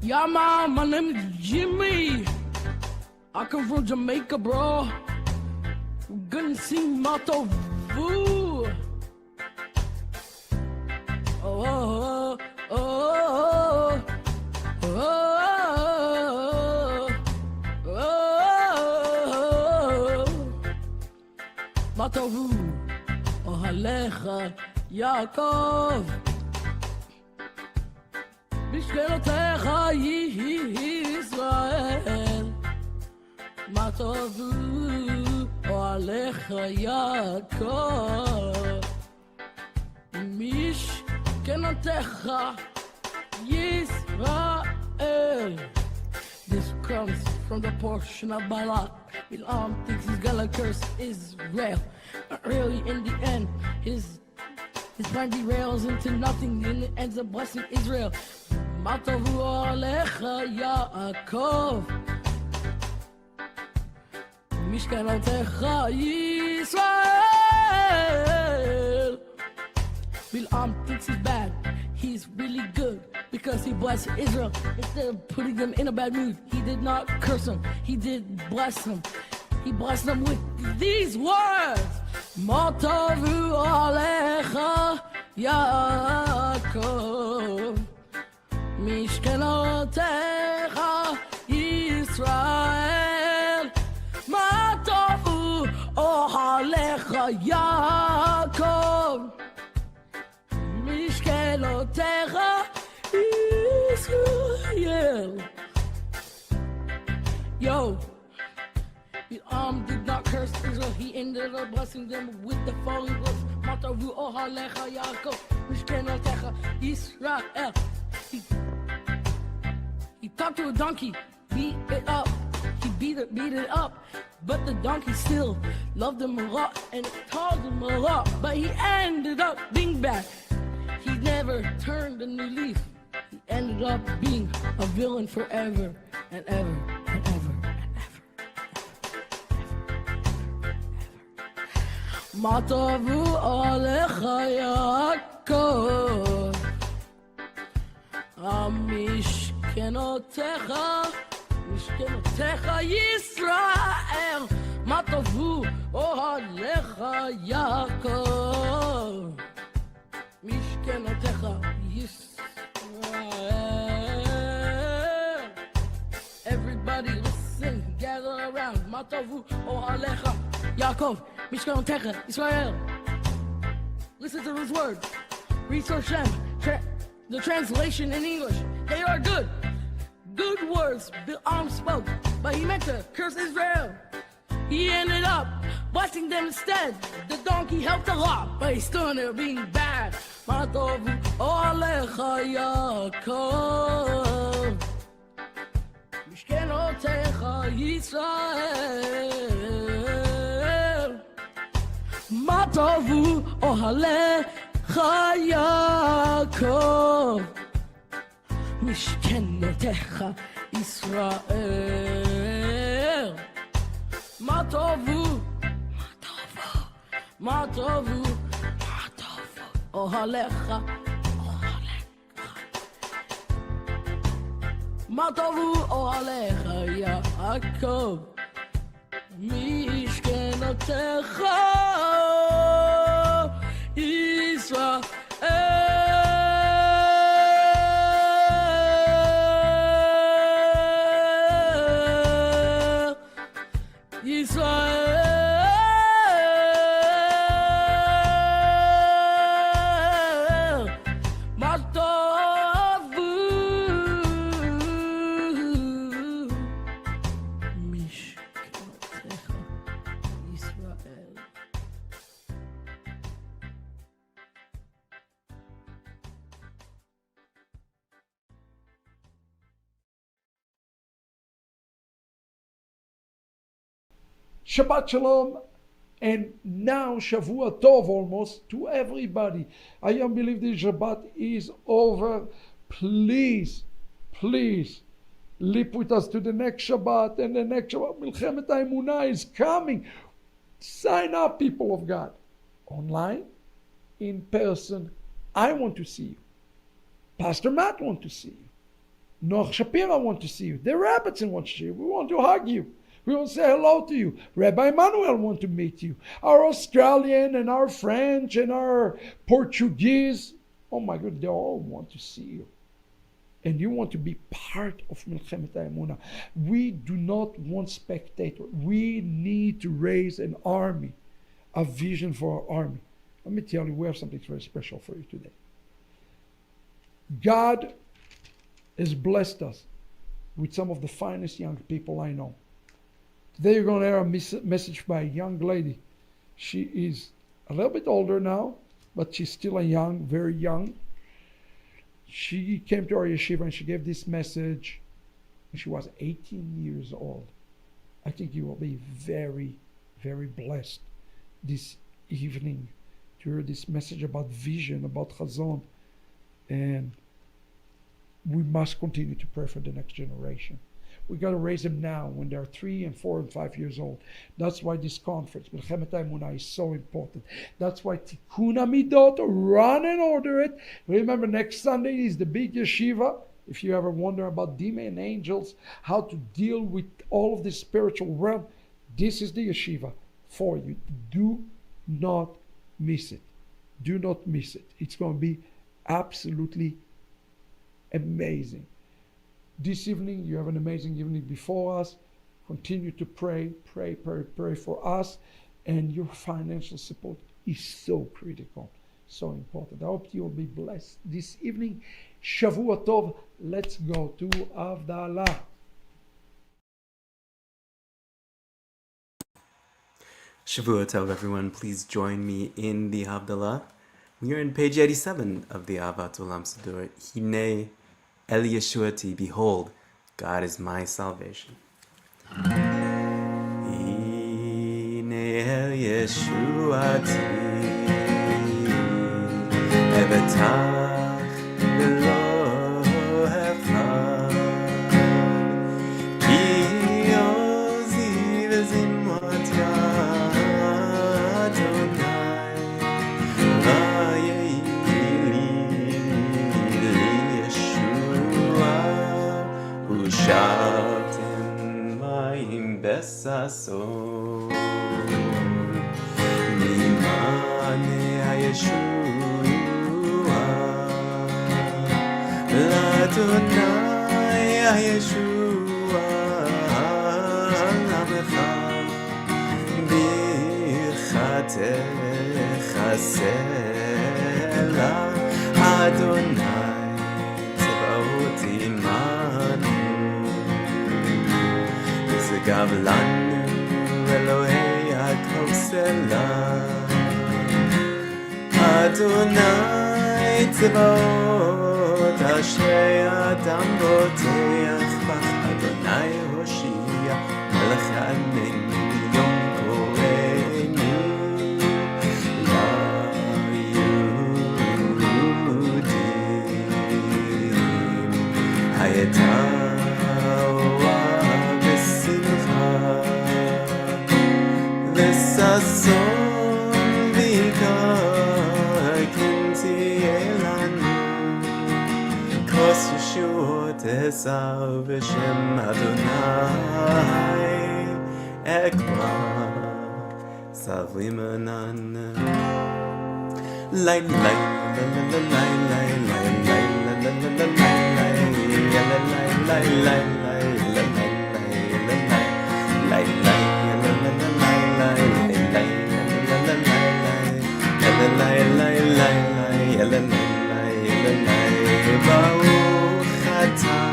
Yeah, man, my name is Jimmy. I come from Jamaica, bro. Gonna sing Motto Vu. Oh, oh, oh, oh, oh, Motto Vu. Oh, Alecha, Yaakov. משכנותיך ישראל, מה טובו אוהליך יעקב. משכנותיך ישראל. This comes from the portion of Balak. Bilam thinks he's gonna curse Israel, but really in the end his plan derails into nothing and it ends up blessing Israel. מה טובו עליך יעקב, משכנותיך ישראל. Bilam thinks he's bad, he's really good because he blessed Israel instead of putting them in a bad mood. He did not curse them, he did bless them. He blessed them with these words. מה טובו עליך יעקב, משכנותיך ישראל. מה טובו אוהליך יעקב, משכנותיך ישראל. Yo, Bilam did not curse Israel, he ended up blessing them with the following words. מה טובו אוהליך יעקב, משכנותיך ישראל. He talked to a donkey, beat it up. He beat it up, but the donkey still loved him a lot and told him a lot. But he ended up being bad. He never turned a new leaf. He ended up being a villain forever and ever and ever and ever. מה טובו עליך יעקב, משכנותיך, משכנותיך ישראל. מה טובו אוהליך יעקב, משכנותיך ישראל. Everybody listen, gather around. מה טובו אוהליך יעקב, משכנותיך ישראל. Listen to those words. Research them. The translation in English, they are good. Good words Bilam spoke, but he meant to curse Israel. He ended up blessing them instead. The donkey helped a lot, but he still ended up being bad. מה טובו עליך יעקב, משכנותיך ישראל. מה טובו אוהליך יעקב, משכנותיך ישראל. מה טובו, מה טובו אוהליך, מה טובו אוהליך יעקב, משכנותיך ישראל. Shabbat Shalom, and now Shavua Tov almost to everybody. I don't believe the Shabbat is over. Please, please, leap with us to the next Shabbat and the next Shabbat. Milchemet HaEmunah is coming. Sign up, people of God. Online, in person. I want to see you. Pastor Matt wants to see you. Noach Shapira want to see you. The Rebbetzin want to see you. We want to hug you. We want to say hello to you. Rabbi Emmanuel want to meet you. Our Australian and our French and our Portuguese, oh my God, they all want to see you. And you want to be part of Milchemet HaEmunah. We do not want spectators. We need to raise an army, a vision for our army. Let me tell you, we have something very special for you today. God has blessed us with some of the finest young people I know. Today you're going to hear a message by a young lady. She is a little bit older now, but she's still a young, very young. She came to our yeshiva and she gave this message. She was 18 years old. I think you will be very, very blessed this evening to hear this message about vision, about chazon. And we must continue to pray for the next generation. We got to raise them now when they're 3 and 4 and 5 years old. That's why this conference, Milchemet HaEmunah, is so important. That's why Tikkun HaMidot, run and order it. Remember, next Sunday is the big yeshiva. If you ever wonder about demons and angels, how to deal with all of this spiritual realm, this is the yeshiva for you. Do not miss it. Do not miss it. It's going to be absolutely amazing. This evening, you have an amazing evening before us. Continue to pray for us. And your financial support is so critical, so important. I hope you will be blessed this evening. Shavua Tov. Let's go to Havdalah. Shavua Tov, everyone. Please join me in the Havdalah. We are in page 87 of the Avat Olam Siddur. Hine El Yeshuati, behold, God is my salvation. Hine El Yeshuati, Evetach v'lo hefad, ki ozi v'zimot yad Adonai, v'yehi Shavtem mayim besason Mimane HaYeshua L'Adonai HaYeshua Lamecha Birchatecha Sela Adonai Tzebaot Imanu Gav lanu Elohei HaKosela Adonai Tzebaot Ashrei Adam Boteach Bach Adonai Hoshia Melech Yadneinu Yom Koreinu LaYudim Hayetah Sazon v'ikar kinti elanu Kos Yeshuot esav v'shem Adonai Ekva savlim anan Lai lai lai lai lai lai lai lai lai lai lai Baruch atah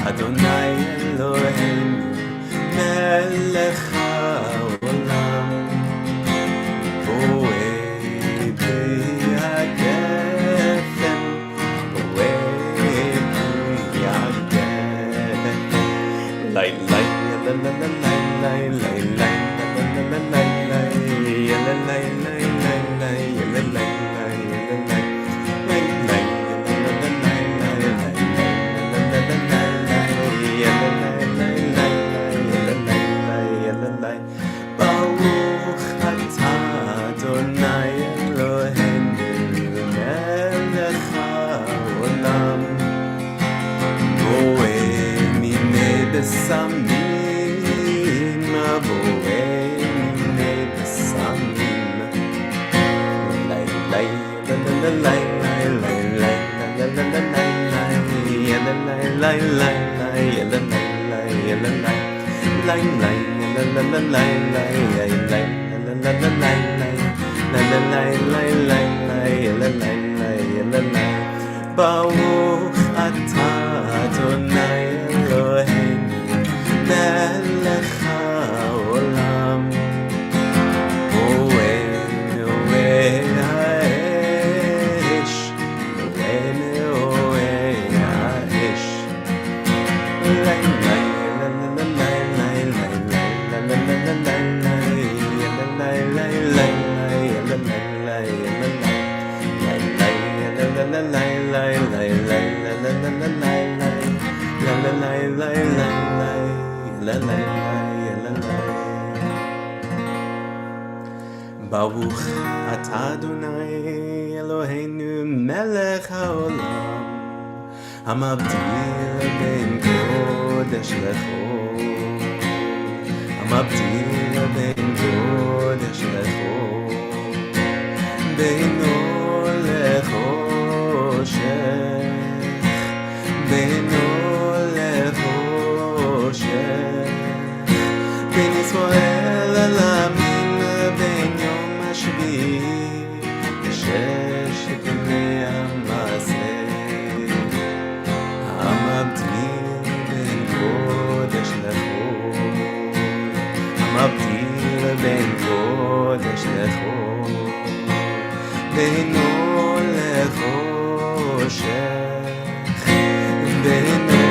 Adonai Eloheinu melech haolam boeh pri hagefem boeh pri hagefem Lai lai la la la lai lai lai la la la lai Baruch atah Adonai Eloheinu melech haolam boeh בשמים, בורא בשמים. Lay, lay, la la la lay, lay, lay, lay, la la la lay, lay, ya la lay, lay, lay, lay, ya la lay, lay, ya la lay, lay, lay, la la la lay, lay, lay, lay, la la la lay, lay, la la lay, lay, lay, lay, ya la lay, lay, ya la lay. Baruch atah Adonai Eloheinu melech haolam. Baruch atah Adonai Eloheinu melech haolam, hamabdil ben kodesh lechol, hamabdil ben kodesh lechol, beino lechoshech, beino lechoshech, ben Yisrael elamim, ben yom hashvi'i לששת ימי המעשה, המבדיל בין קודש לחול, המבדיל בין קודש לחול, בינו לחושך, בינו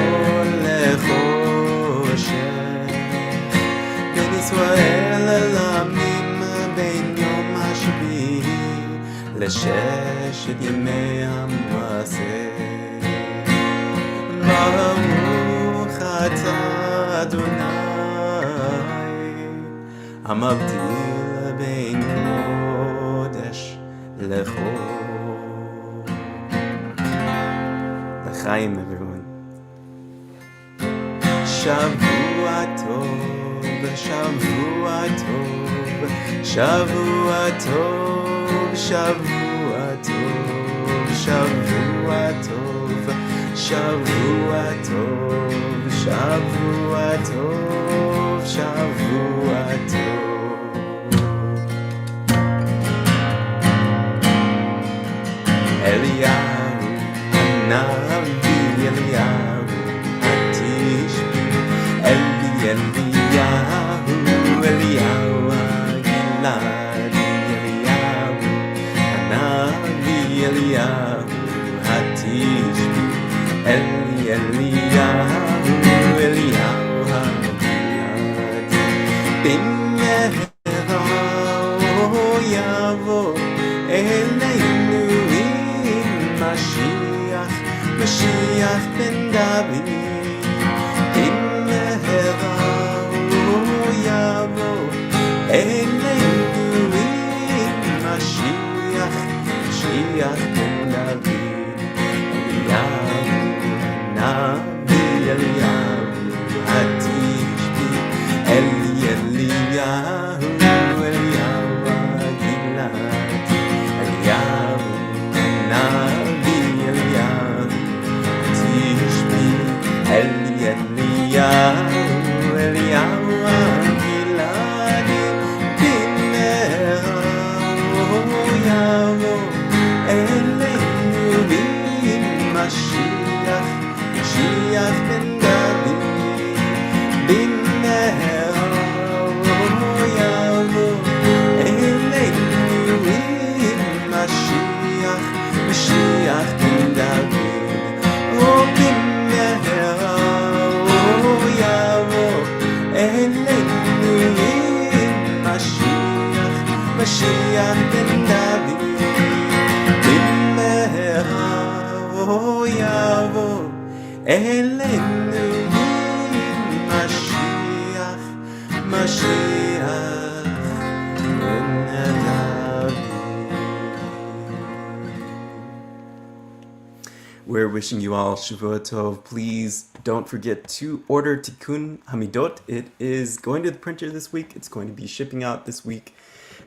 לחושך, בין ישראל אל עמים, בין יום השביעי לששת ימי המעשה. ברוך אתה אדוני המבדיל בין קודש לחול. לחיים everyone. שבוע טוב, שבוע טוב, שבוע טוב, שבוע טוב, שבוע טוב, שבוע טוב, שבוע טוב, שבוע טוב. אליהו הנביא, אליהו התשבי, אליהו, אליהו הגלעדי, אליהו הנביא, אליהו התשבי, אליהו, אליהו הגלעדי. במהרה הוא יבוא אלינו עם משיח, משיח בן דוד. במהרה הוא יבוא אלינו עם משיח, משיח בן דוד. אליהו הנביא, אליהו התשבי, אליהו, אליהו הגלעדי. אליהו הנביא, אליהו התשבי, אליהו, אליהו הגלעדי. במהרה הוא יבוא אלינו עם משיח, משיח בן דוד. במהרה הוא יבוא אלינו עם משיח, משיח בן דוד. במהרה הוא יבוא אלינו עם משיח, משיח בן דוד. במהרה הוא יבוא אלינו עם משיח, משיח בן דוד. We're wishing you all Shavua Tov. Please don't forget to order Tikkun Hamidot. It is going to the printer this week. It's going to be shipping out this week.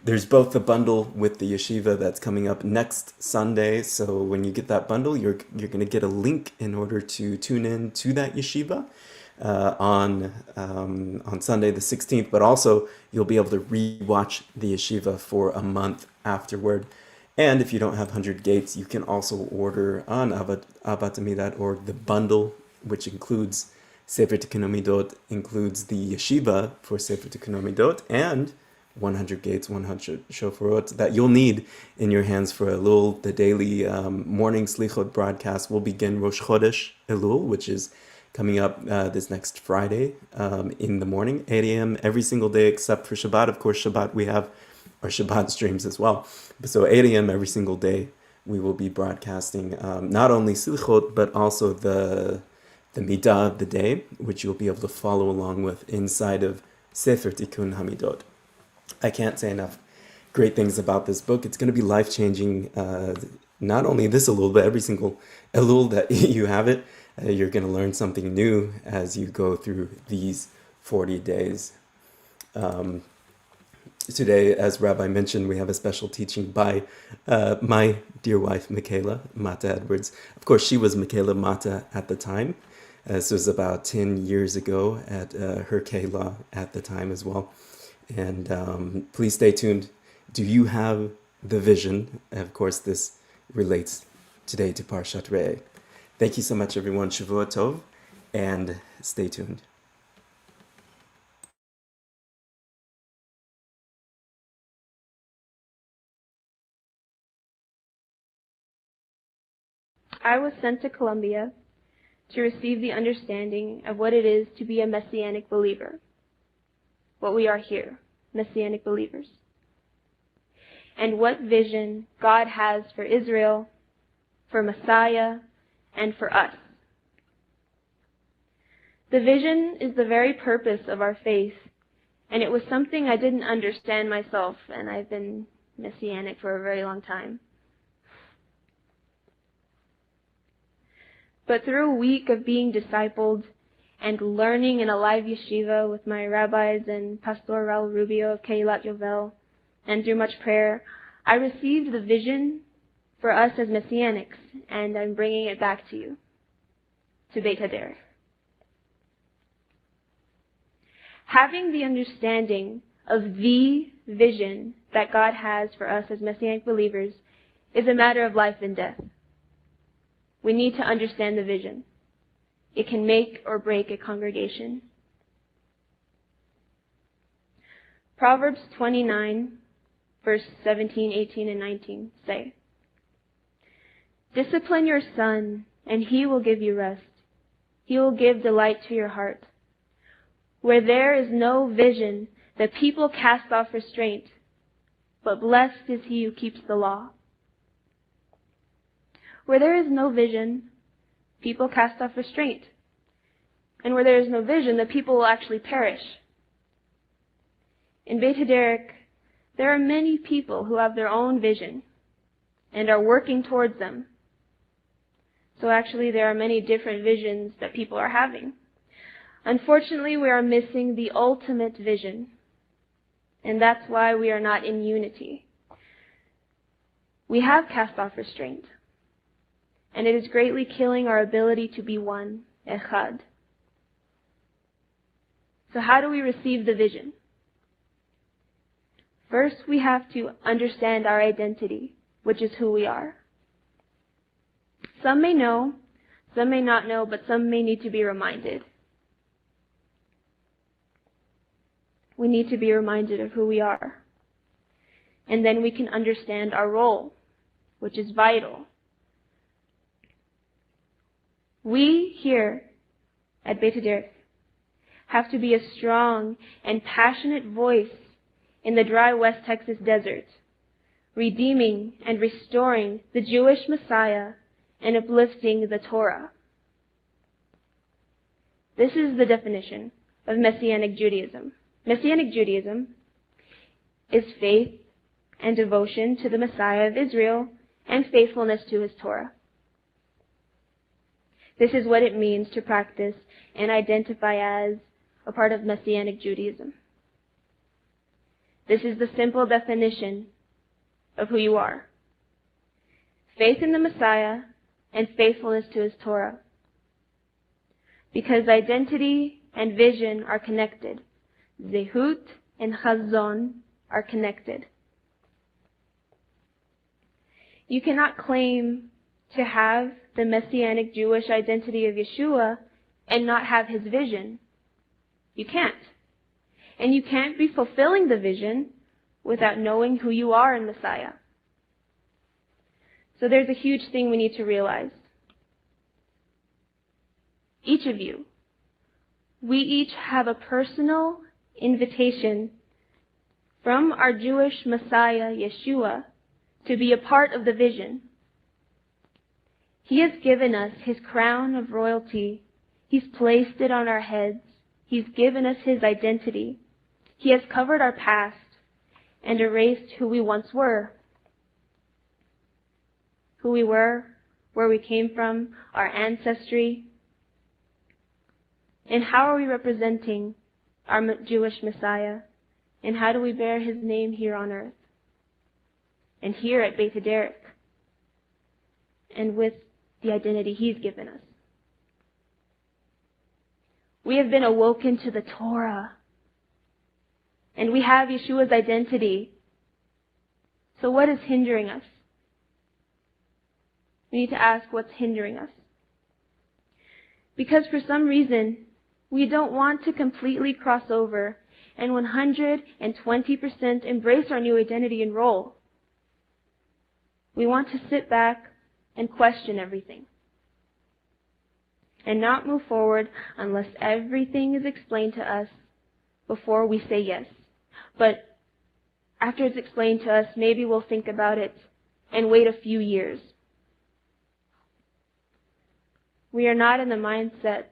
There's both the bundle with the yeshiva that's coming up next Sunday. So when you get that bundle, you're going to get a link in order to tune in to that yeshiva on Sunday the 16th. But also you'll be able to rewatch the yeshiva for a month afterward. And if you don't have 100 Gates, you can also order on avatami.org the bundle, which includes Sefer Tikkun Hamidot, includes the yeshiva for Sefer Tikkun Hamidot, and 100 Gates, 100 Shofarot that you'll need in your hands for Elul. The daily morning Slichot broadcast will begin Rosh Chodesh Elul, which is coming up this next Friday in the morning, 8 a.m. every single day except for Shabbat. Of course, Shabbat we have our Shabbat streams as well. So 8 a.m. every single day we will be broadcasting not only Slichot, but also the Midah of the day, which you'll be able to follow along with inside of Sefer Tikkun Hamidot. I can't say enough great things about this book. It's going to be life-changing, not only this Elul, but every single Elul that you have it. You're going to learn something new as you go through these 40 days. Today, as Rabbi mentioned, we have a special teaching by my dear wife, Mikayla Matta-Edwards. Of course, she was Mikayla Matta at the time. This was about 10 years ago at her Kayla at the time as well. And please stay tuned. Do you have the vision? Of course, this relates today to Parshat Re'eh. Thank you so much, everyone. Shavua Tov, and stay tuned. I was sent to Columbia to receive the understanding of what it is to be a Messianic believer. What we are here, Messianic believers. And what vision God has for Israel, for Messiah, and for us. The vision is the very purpose of our faith, and it was something I didn't understand myself, and I've been Messianic for a very long time. But through a week of being discipled and learning in a live yeshiva with my rabbis and Pastor Raul Rubio of Keilat Yovel, and through much prayer, I received the vision for us as Messianics, and I'm bringing it back to you, to Beit HaDerech. Having the understanding of the vision that God has for us as Messianic believers is a matter of life and death. We need to understand the vision. It can make or break a congregation. Proverbs 29, verse 17, 18, and 19 say, "Discipline your son, and he will give you rest. He will give delight to your heart. Where there is no vision, the people cast off restraint, but blessed is he who keeps the law." Where there is no vision, people cast off restraint. And where there is no vision, the people will actually perish. In Beit HaDerech, there are many people who have their own vision and are working towards them. So actually, there are many different visions that people are having. Unfortunately, we are missing the ultimate vision, and that's why we are not in unity. We have cast off restraint, and it is greatly killing our ability to be one, echad. So how do we receive the vision? First, we have to understand our identity, which is who we are. Some may know, some may not know, but some may need to be reminded. We need to be reminded of who we are. And then we can understand our role, which is vital. We here at Beit HaDerech have to be a strong and passionate voice in the dry West Texas desert, redeeming and restoring the Jewish Messiah and uplifting the Torah. This is the definition of Messianic Judaism. Messianic Judaism is faith and devotion to the Messiah of Israel and faithfulness to his Torah. This is what it means to practice and identify as a part of Messianic Judaism. This is the simple definition of who you are. Faith in the Messiah and faithfulness to his Torah. Because identity and vision are connected. Zehut and Chazon are connected. You cannot claim to have the Messianic Jewish identity of Yeshua and not have his vision. You can't. And you can't be fulfilling the vision without knowing who you are in Messiah. So there's a huge thing we need to realize. Each of you, we each have a personal invitation from our Jewish Messiah, Yeshua, to be a part of the vision. He has given us his crown of royalty. He's placed it on our heads. He's given us his identity. He has covered our past and erased who we once were. Who we were, where we came from, our ancestry. And how are we representing our Jewish Messiah? And how do we bear his name here on earth? And here at Beit Derek? And with the identity he's given us. We have been awoken to the Torah. And we have Yeshua's identity. So what is hindering us? We need to ask what's hindering us. Because for some reason, we don't want to completely cross over and 120% embrace our new identity and role. We want to sit back and question everything. And not move forward unless everything is explained to us before we say yes. But after it's explained to us, maybe we'll think about it and wait a few years. We are not in the mindset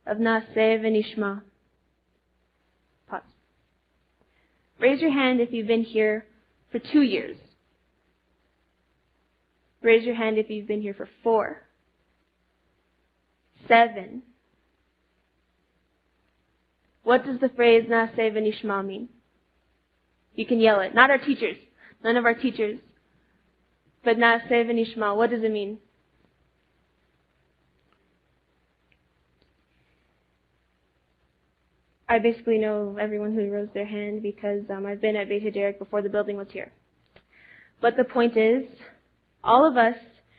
of Naseh v'Nishma. Pause. Raise your hand if you've been here for 2 years. Raise your hand if you've been here for 4. 7. What does the phrase Naseh v'Nishma mean? You can yell it. Not our teachers. None of our teachers. But Naseh v'Nishma, what does it mean? I basically know everyone who rose their hand because I've been at Beit Derek before the building was here. But the point is, all of us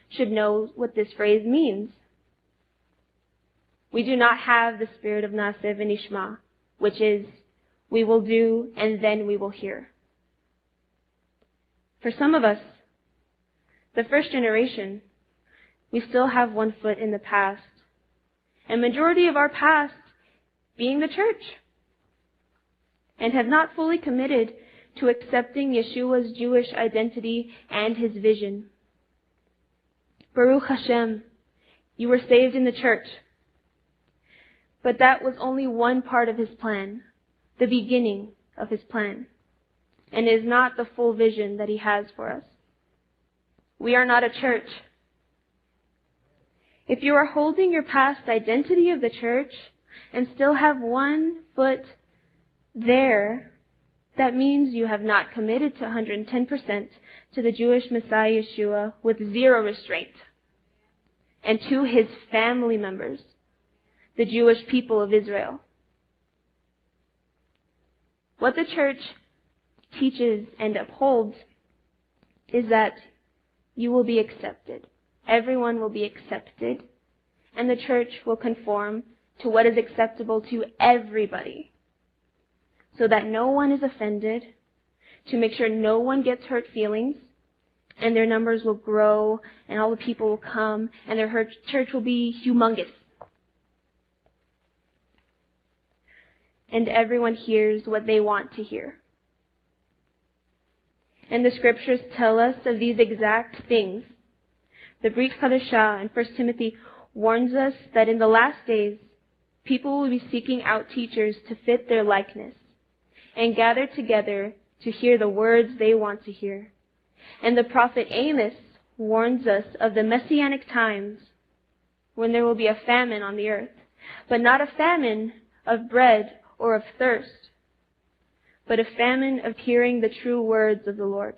should know what this phrase means. We do not have the spirit of Naseh v'Nishma, which is, we will do and then we will hear. For some of us, the first generation, we still have one foot in the past. And majority of our past being the church, and have not fully committed to accepting Yeshua's Jewish identity and his vision. Baruch Hashem, you were saved in the church. But that was only one part of his plan, the beginning of his plan, and is not the full vision that he has for us. We are not a church. If you are holding your past identity of the church and still have one foot there, that means you have not committed to 110% to the Jewish Messiah Yeshua with zero restraint, and to his family members, the Jewish people of Israel. What the church teaches and upholds is that you will be accepted. Everyone will be accepted, and the church will conform to what is acceptable to everybody, so that no one is offended, to make sure no one gets hurt feelings, and their numbers will grow, and all the people will come, and their church will be humongous. And everyone hears what they want to hear. And the scriptures tell us of these exact things. The Brit Chadashah in 1 Timothy warns us that in the last days, people will be seeking out teachers to fit their likeness and gather together to hear the words they want to hear. And the prophet Amos warns us of the messianic times when there will be a famine on the earth, but not a famine of bread or of thirst, but a famine of hearing the true words of the Lord.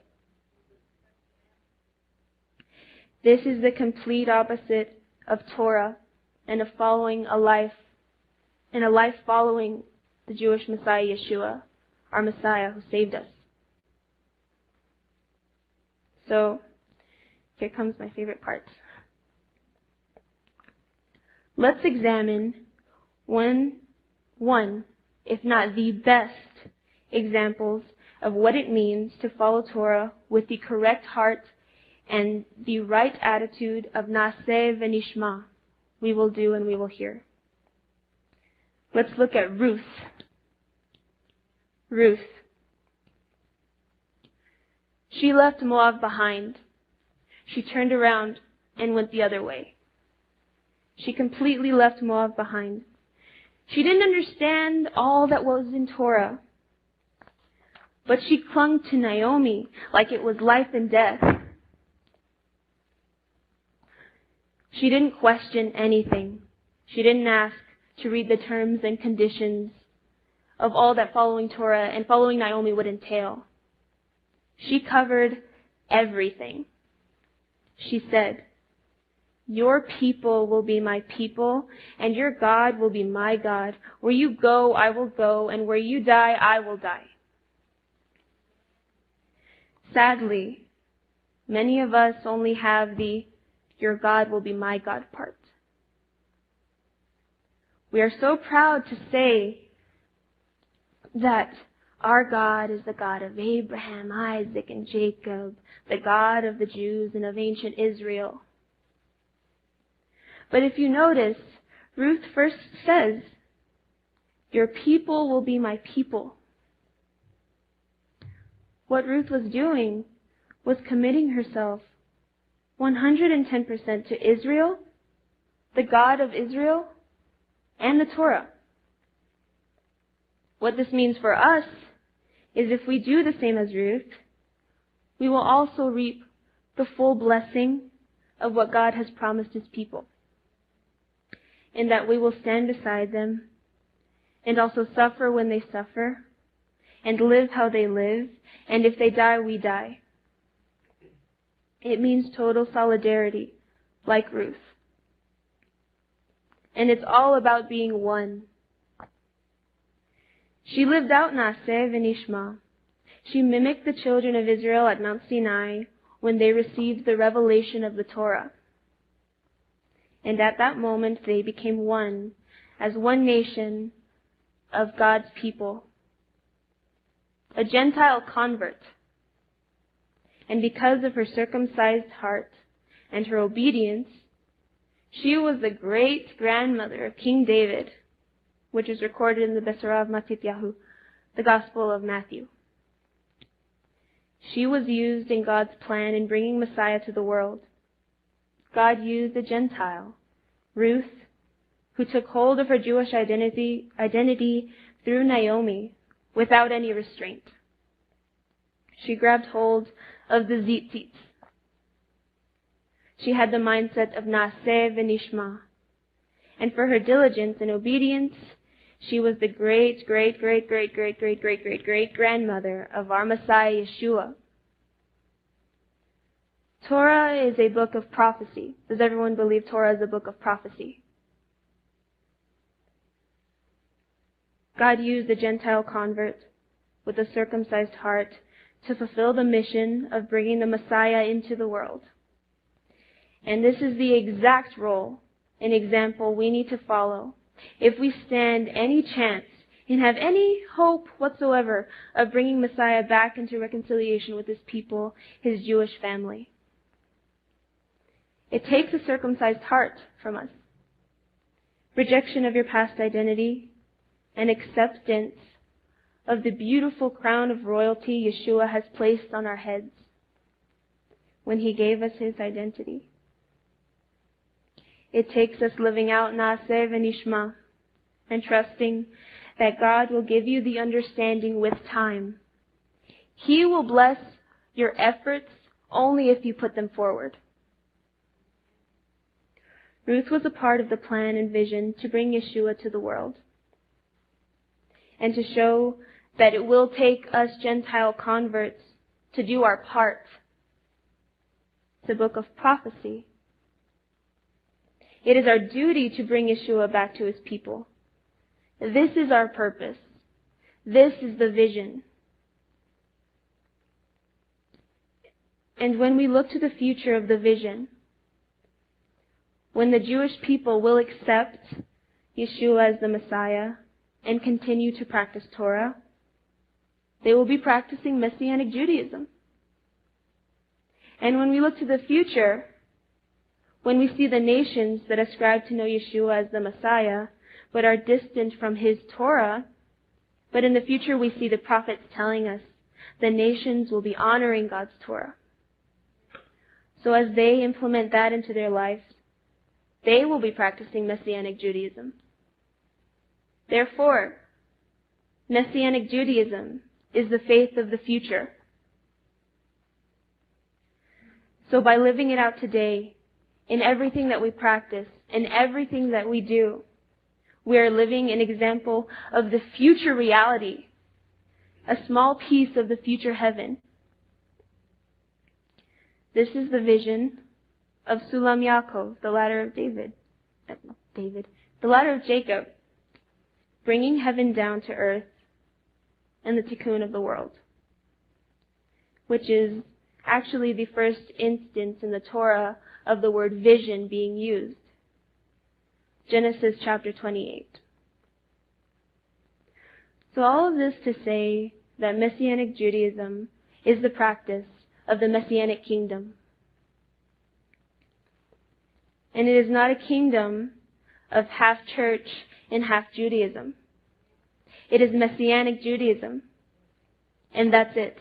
This is the complete opposite of Torah and of following a life following the Jewish Messiah Yeshua, our Messiah who saved us. So, here comes my favorite part. Let's examine one, if not the best, examples of what it means to follow Torah with the correct heart and the right attitude of Naseh v'nishma. We will do and we will hear. Let's look at Ruth. Ruth. She left Moab behind. She turned around and went the other way. She completely left Moab behind. She didn't understand all that was in Torah, but she clung to Naomi like it was life and death. She didn't question anything. She didn't ask to read the terms and conditions of all that following Torah and following Naomi would entail. She covered everything. She said, "Your people will be my people, and your God will be my God. Where you go, I will go, and where you die, I will die." Sadly, many of us only have the "your God will be my God" part. We are so proud to say that our God is the God of Abraham, Isaac, and Jacob, the God of the Jews and of ancient Israel. But if you notice, Ruth first says, "Your people will be my people." What Ruth was doing was committing herself 110% to Israel, the God of Israel, and the Torah. What this means for us is if we do the same as Ruth, we will also reap the full blessing of what God has promised His people. In that we will stand beside them and also suffer when they suffer and live how they live, and if they die, we die. It means total solidarity, like Ruth. And it's all about being one. She lived out Naseh v'nishma. She mimicked the children of Israel at Mount Sinai when they received the revelation of the Torah. And at that moment they became one, as one nation of God's people. A Gentile convert. And because of her circumcised heart and her obedience, she was the great-grandmother of King David, which is recorded in the Besarav Matityahu, the Gospel of Matthew. She was used in God's plan in bringing Messiah to the world. God used a Gentile, Ruth, who took hold of her Jewish identity through Naomi without any restraint. She grabbed hold of the tzitzit. She had the mindset of Naseh v'nishma. And for her diligence and obedience, she was the great-grandmother of our Messiah Yeshua. Torah is a book of prophecy. Does everyone believe Torah is a book of prophecy? God used a Gentile convert with a circumcised heart to fulfill the mission of bringing the Messiah into the world. And this is the exact role and example we need to follow if we stand any chance and have any hope whatsoever of bringing Messiah back into reconciliation with His people, His Jewish family. It takes a circumcised heart from us. Rejection of your past identity and acceptance of the beautiful crown of royalty Yeshua has placed on our heads when He gave us His identity. It takes us living out Naseh v'nishma and trusting that God will give you the understanding with time. He will bless your efforts only if you put them forward. Ruth was a part of the plan and vision to bring Yeshua to the world and to show that it will take us Gentile converts to do our part. It's a book of prophecy. It is our duty to bring Yeshua back to his people. This is our purpose. This is the vision. And when we look to the future of the vision, when the Jewish people will accept Yeshua as the Messiah and continue to practice Torah, they will be practicing Messianic Judaism. And when we look to the future, when we see the nations that ascribe to know Yeshua as the Messiah, but are distant from his Torah, but in the future we see the prophets telling us the nations will be honoring God's Torah. So as they implement that into their lives, they will be practicing Messianic Judaism. Therefore, Messianic Judaism is the faith of the future. So by living it out today, in everything that we practice, in everything that we do, we are living an example of the future reality, a small piece of the future heaven. This is the vision of Sulam Yaakov, the ladder of the ladder of Jacob, bringing heaven down to earth and the tikkun of the world, which is actually the first instance in the Torah of the word vision being used. Genesis chapter 28. So all of this to say that Messianic Judaism is the practice of the Messianic kingdom. And it is not a kingdom of half church and half Judaism. It is Messianic Judaism. And that's it.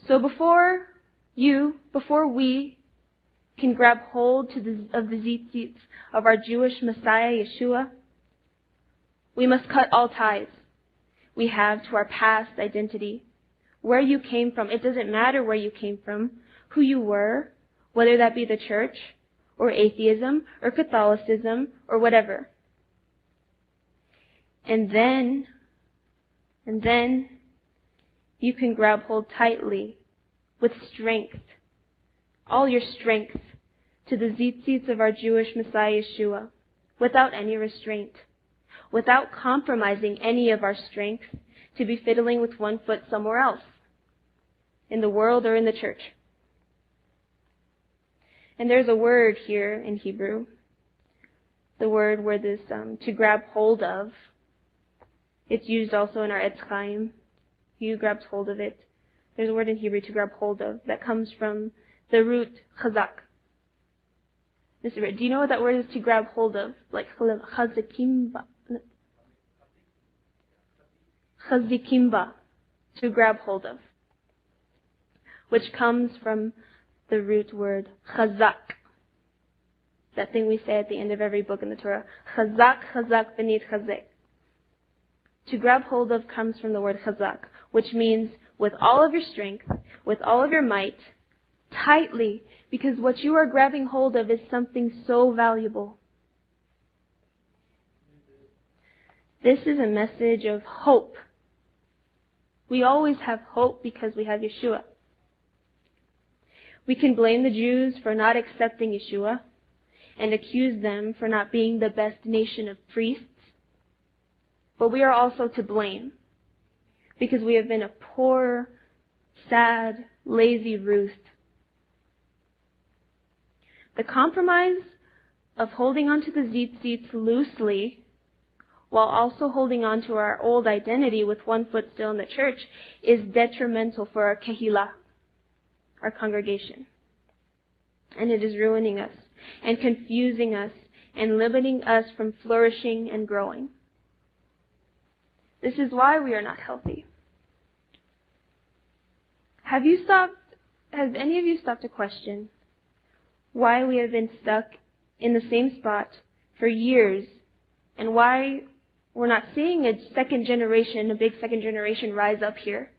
So before we can grab hold of the tzitzit of our Jewish Messiah, Yeshua, we must cut all ties we have to our past identity. Where you came from. It doesn't matter where you came from, who you were, whether that be the church, or atheism, or Catholicism, or whatever. And then you can grab hold tightly with strength, all your strength, to the tzitzits of our Jewish Messiah Yeshua, without any restraint, without compromising any of our strength to be fiddling with one foot somewhere else, in the world or in the church. And there's a word here in Hebrew, the word where this to grab hold of. It's used also in our Etz Chaim. You grabs hold of it. There's a word in Hebrew, to grab hold of, that comes from the root chazak. Do you know what that word is, to grab hold of? Like chazikimba. Chazikimba, to grab hold of, which comes from the root word chazak. That thing we say at the end of every book in the Torah. Chazak, chazak, benit chazek. To grab hold of comes from the word chazak, which means with all of your strength, with all of your might, tightly, because what you are grabbing hold of is something so valuable. This is a message of hope. We always have hope because we have Yeshua. We can blame the Jews for not accepting Yeshua and accuse them for not being the best nation of priests. But we are also to blame because we have been a poor, sad, lazy Ruth. The compromise of holding on to the tzitzit loosely while also holding on to our old identity with one foot still in the church is detrimental for our kehillah, our congregation. And it is ruining us and confusing us and limiting us from flourishing and growing. This is why we are not healthy. Has any of you stopped to question why we have been stuck in the same spot for years and why we're not seeing a big second generation rise up here?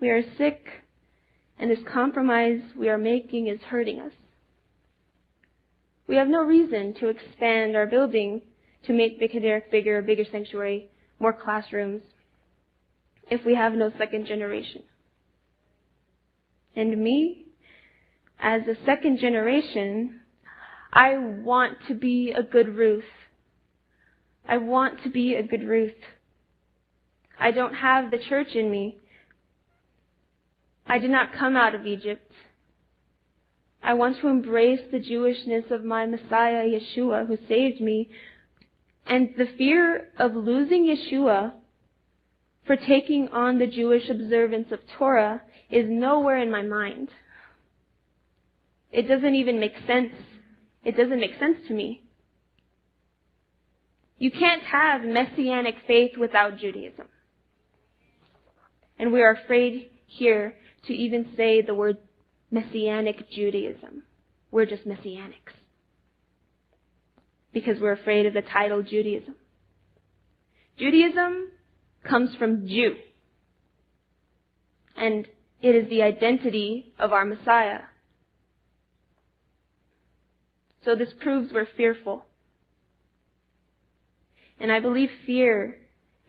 We are sick, and this compromise we are making is hurting us. We have no reason to expand our building to make Bikhaderek bigger, a bigger sanctuary, more classrooms, if we have no second generation. And me, as a second generation, I want to be a good Ruth. I want to be a good Ruth. I don't have the church in me. I did not come out of Egypt. I want to embrace the Jewishness of my Messiah, Yeshua, who saved me. And the fear of losing Yeshua for taking on the Jewish observance of Torah is nowhere in my mind. It doesn't even make sense. It doesn't make sense to me. You can't have messianic faith without Judaism. And we are afraid here to even say the word Messianic Judaism. We're just Messianics. Because we're afraid of the title Judaism. Judaism comes from Jew. And it is the identity of our Messiah. So this proves we're fearful. And I believe fear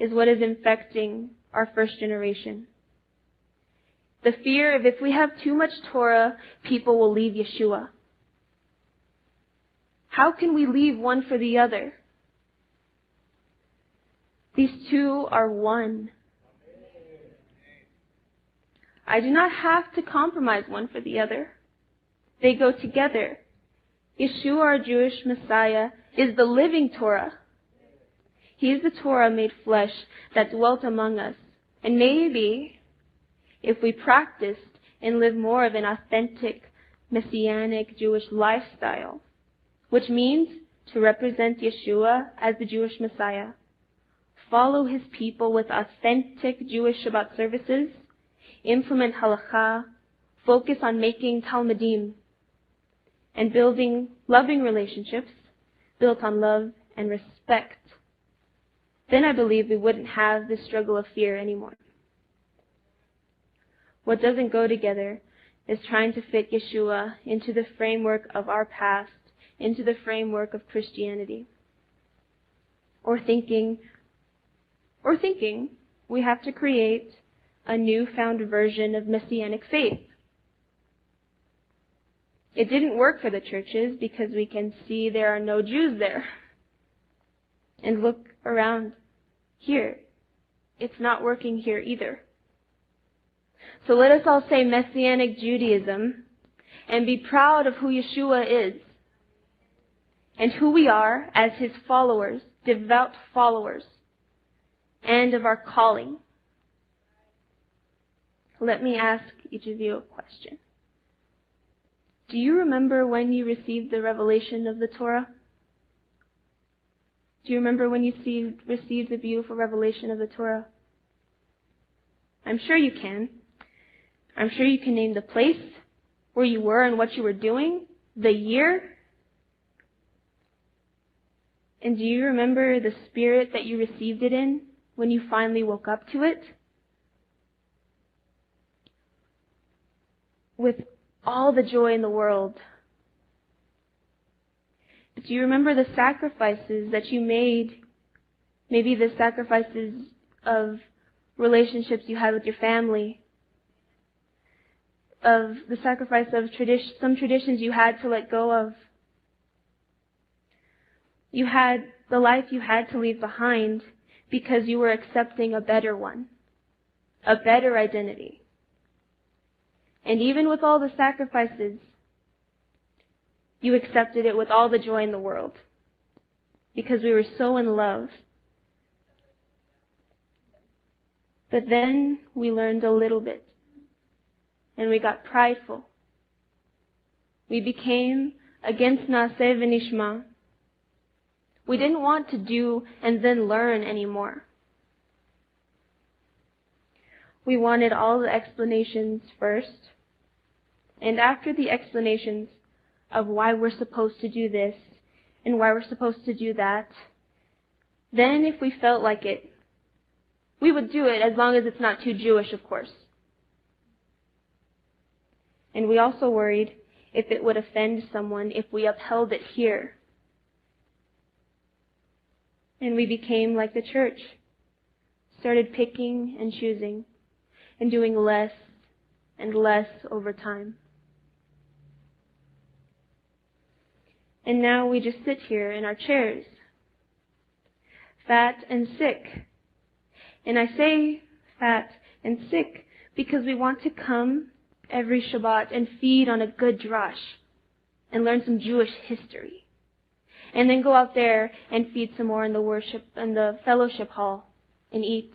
is what is infecting our first generation. The fear of if we have too much Torah, people will leave Yeshua. How can we leave one for the other? These two are one. I do not have to compromise one for the other. They go together. Yeshua, our Jewish Messiah, is the living Torah. He is the Torah made flesh that dwelt among us. And maybe, if we practiced and lived more of an authentic, messianic Jewish lifestyle, which means to represent Yeshua as the Jewish Messiah, follow his people with authentic Jewish Shabbat services, implement halakha, focus on making talmidim, and building loving relationships built on love and respect, then I believe we wouldn't have this struggle of fear anymore. What doesn't go together is trying to fit Yeshua into the framework of our past, into the framework of Christianity. Or thinking we have to create a newfound version of Messianic faith. It didn't work for the churches because we can see there are no Jews there. And look around here. It's not working here either. So let us all say Messianic Judaism and be proud of who Yeshua is and who we are as his followers, devout followers, and of our calling. Let me ask each of you a question. Do you remember when you received the revelation of the Torah? Do you remember when you received the beautiful revelation of the Torah? I'm sure you can. I'm sure you can name the place where you were and what you were doing, the year. And do you remember the spirit that you received it in when you finally woke up to it? With all the joy in the world. But do you remember the sacrifices that you made? Maybe the sacrifices of relationships you had with your family, of the sacrifice of some traditions you had to let go of. You had the life you had to leave behind because you were accepting a better one, a better identity. And even with all the sacrifices, you accepted it with all the joy in the world because we were so in love. But then we learned a little bit and we got prideful. We became against Naaseh v'Nishma. We didn't want to do and then learn anymore. We wanted all the explanations first, and after the explanations of why we're supposed to do this and why we're supposed to do that, then if we felt like it, we would do it as long as it's not too Jewish, of course. And we also worried if it would offend someone if we upheld it here. And we became like the church, started picking and choosing and doing less and less over time. And now we just sit here in our chairs, fat and sick. And I say fat and sick because we want to come every Shabbat and feed on a good drash and learn some Jewish history. And then go out there and feed some more in the worship and the fellowship hall and eat.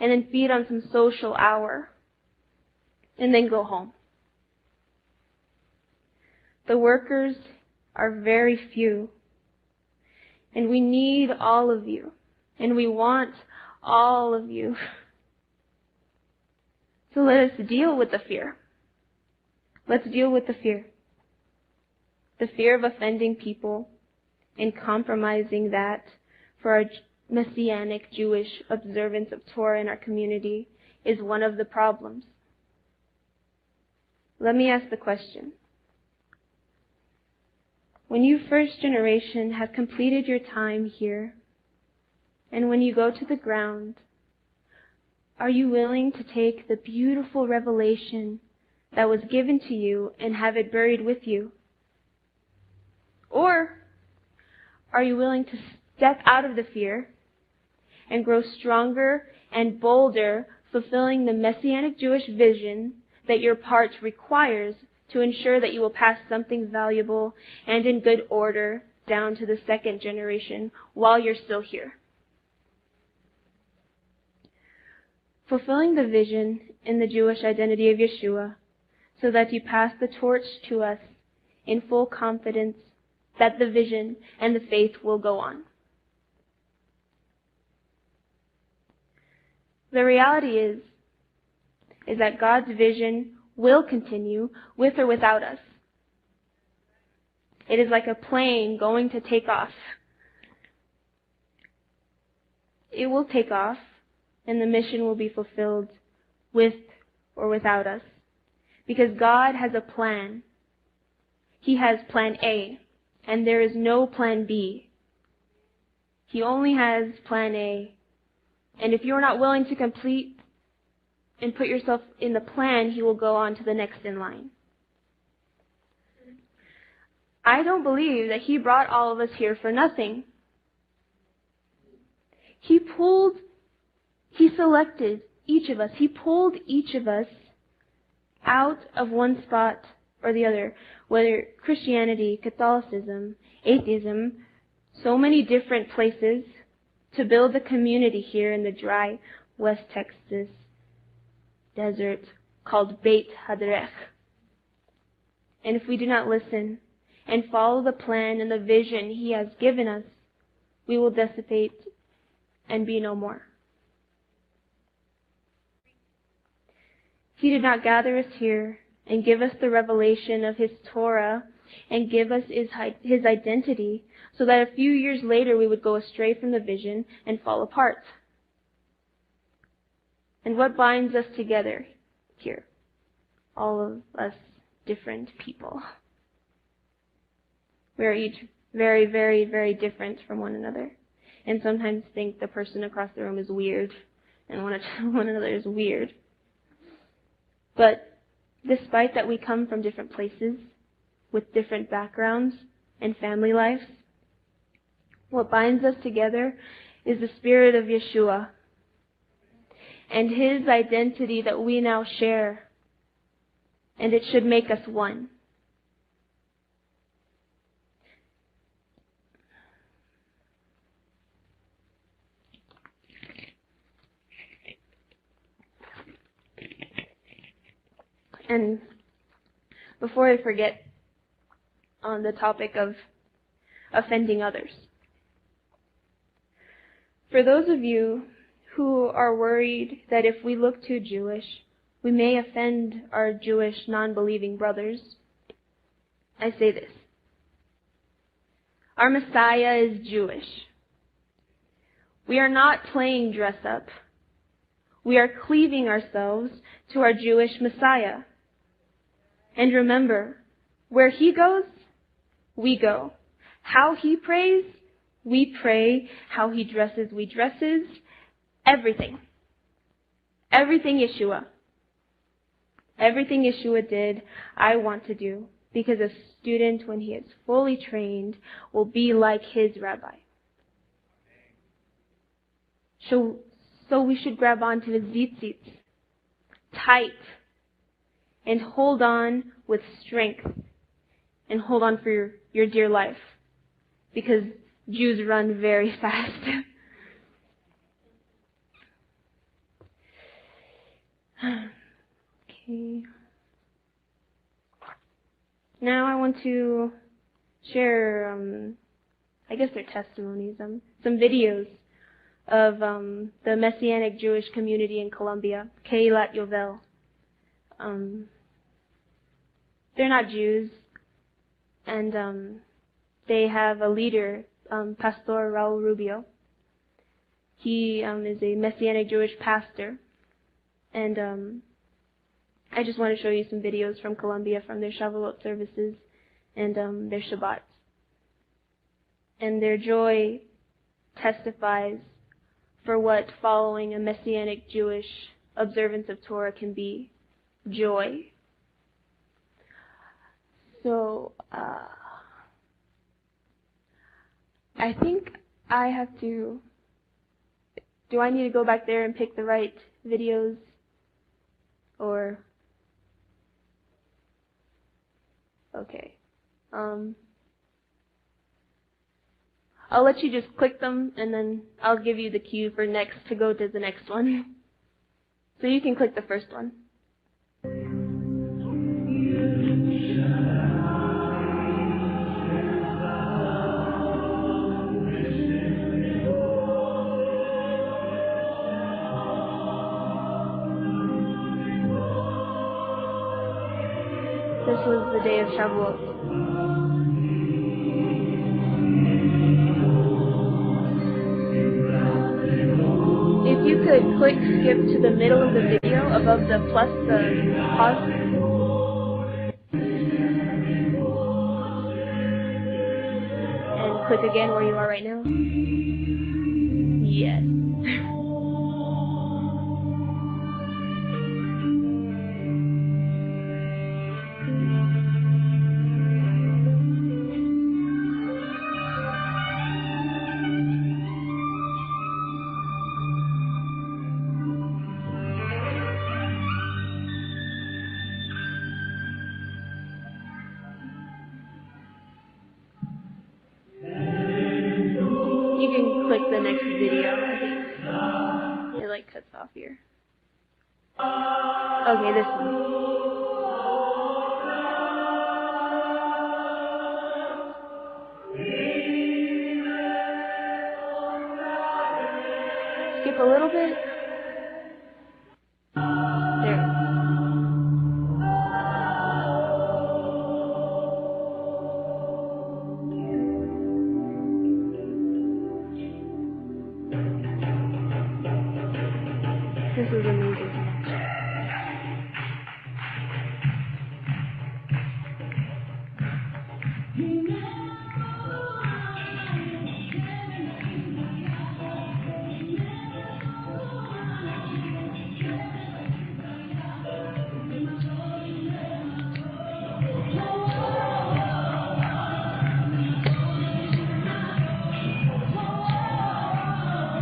And then feed on some social hour. And then go home. The workers are very few. And we need all of you. And we want all of you. So let us deal with the fear. Let's deal with the fear. The fear of offending people and compromising that for our Messianic Jewish observance of Torah in our community is one of the problems. Let me ask the question. When you first generation have completed your time here, and when you go to the ground, are you willing to take the beautiful revelation that was given to you and have it buried with you? Or are you willing to step out of the fear and grow stronger and bolder, fulfilling the Messianic Jewish vision that your part requires to ensure that you will pass something valuable and in good order down to the second generation while you're still here? Fulfilling the vision in the Jewish identity of Yeshua so that you pass the torch to us in full confidence that the vision and the faith will go on. The reality is that God's vision will continue with or without us. It is like a plane going to take off. It will take off, and the mission will be fulfilled with or without us. Because God has a plan. He has plan A, and there is no plan B. He only has plan A. And if you're not willing to complete and put yourself in the plan, He will go on to the next in line. I don't believe that He brought all of us here for nothing. He selected each of us. He pulled each of us out of one spot or the other, whether Christianity, Catholicism, atheism, so many different places to build a community here in the dry West Texas desert called Beit Hadrech. And if we do not listen and follow the plan and the vision He has given us, we will dissipate and be no more. He did not gather us here and give us the revelation of His Torah and give us His identity so that a few years later we would go astray from the vision and fall apart. And what binds us together here? All of us different people. We are each very, very, very different from one another. And sometimes think the person across the room is weird and one another is weird. But despite that we come from different places with different backgrounds and family lives, what binds us together is the Spirit of Yeshua and His identity that we now share. And it should make us one. And before I forget, on the topic of offending others, for those of you who are worried that if we look too Jewish, we may offend our Jewish non-believing brothers, I say this. Our Messiah is Jewish. We are not playing dress up. We are cleaving ourselves to our Jewish Messiah. And remember, Where he goes, we go. How he prays, we pray. How he dresses, we dresses. Everything. Everything Yeshua. Everything Yeshua did, I want to do. Because a student, when he is fully trained, will be like his rabbi. So we should grab onto his tzitzits tight and hold on with strength and hold on for your dear life, because Jews run very fast. Okay. Now I want to share, I guess they're testimonies, some videos of the Messianic Jewish community in Colombia, Keilat Yovel. They're not Jews, and they have a leader, Pastor Raul Rubio. He is a Messianic Jewish pastor, and I just want to show you some videos from Colombia, from their Shavuot services and their Shabbat. And their joy testifies for what following a Messianic Jewish observance of Torah can be. Joy. So, I think I have to... Do I need to go back there and pick the right videos? Or... Okay. I'll let you just click them, and then I'll give you the cue for next to go to the next one. So you can click the first one. This was the day of Shavuot. If you could click skip to the middle of the video above the plus, the pause. And click again where you are right now. Yes. You can click the next video. I think it like cuts off here. Okay, this one. Skip a little bit. There. This is amazing.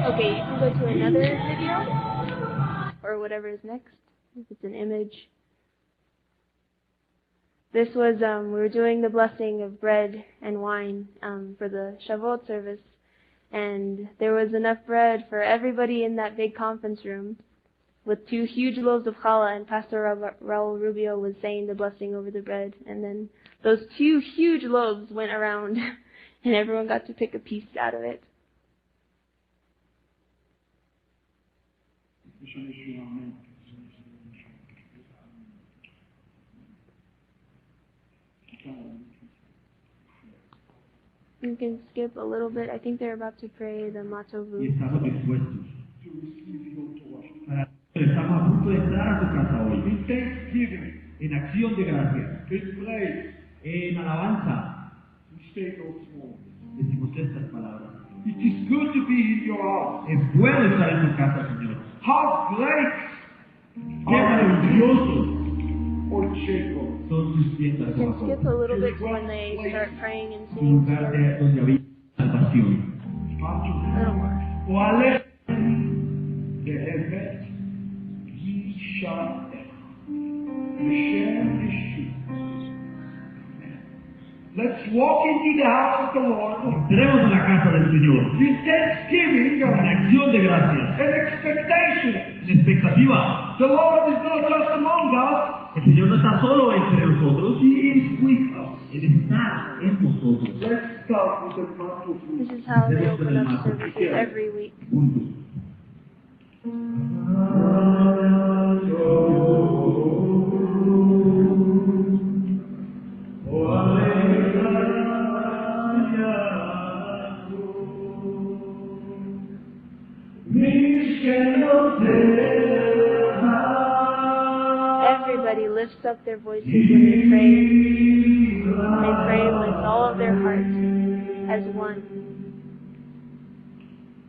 Okay, you can go to another video, or whatever is next, if it's an image. This was, we were doing the blessing of bread and wine for the Shavuot service, and there was enough bread for everybody in that big conference room with 2 huge loaves of challah, and Pastor Raul Rubio was saying the blessing over the bread, and then those 2 huge loaves went around, and everyone got to pick a piece out of it. You can skip a little bit. I think they're about to pray the Matovu. Y estamos dispuestos. Estamos a punto de entrar a tu casa hoy. En acción de gracias. En alabanza decimos estas palabras. It is good to be in your house. Es bueno estar en tu casa, Señor. How great Qué maravillosos are Jacob. son tus tiendas, You can Jacob. skip a little bit to when they start praying and Un singing lugar together. donde había salvación. A little more. Oale באמת גישה בשם ישוע. Let's walk into the house of the Lord Entremos a la casa del Señor with thanksgiving con acción de gracias, and expectation. en expectativa. The Lord is not just among us, El Señor no está solo entre nosotros, He is with us. Él está en nosotros. Let's start with the month of This Luke. is how they open up services every week. Juntos. Everybody lifts up their voices when they pray. They pray with all of their heart as one.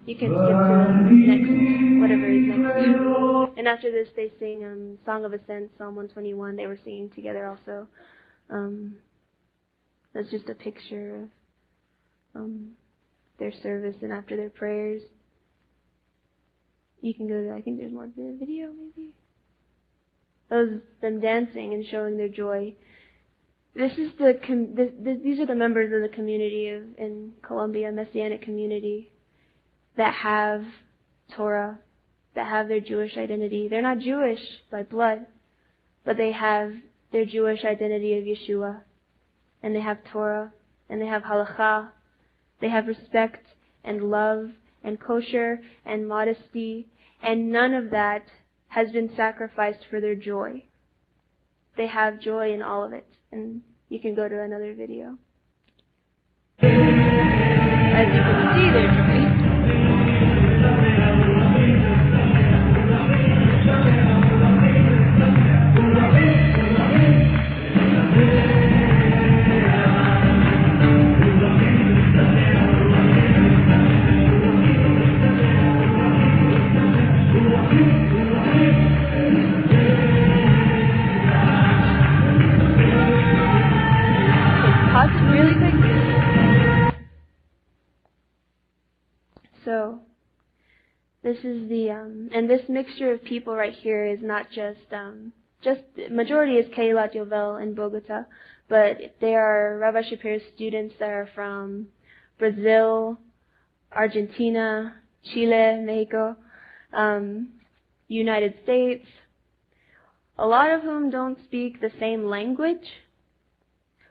You can skip to the next, whatever is next. And after this, they sing Song of Ascent, Psalm 121. They were singing together also. That's just a picture of their service and after their prayers. You can go to, I think there's more video maybe. That was them dancing and showing their joy. This is these are the members of the community in Colombia, Messianic community, that have Torah, that have their Jewish identity. They're not Jewish by blood, but they have their Jewish identity of Yeshua, and they have Torah, and they have halakha. They have respect and love and kosher and modesty, and none of that has been sacrificed for their joy. They have joy in all of it. And you can go to another video. As you can see, their joy. Really quick. So, this is the, and this mixture of people right here is not just majority is Keilat Yovel in Bogota, but there are Rabbi Shapir's students that are from Brazil, Argentina, Chile, Mexico, United States, a lot of whom don't speak the same language,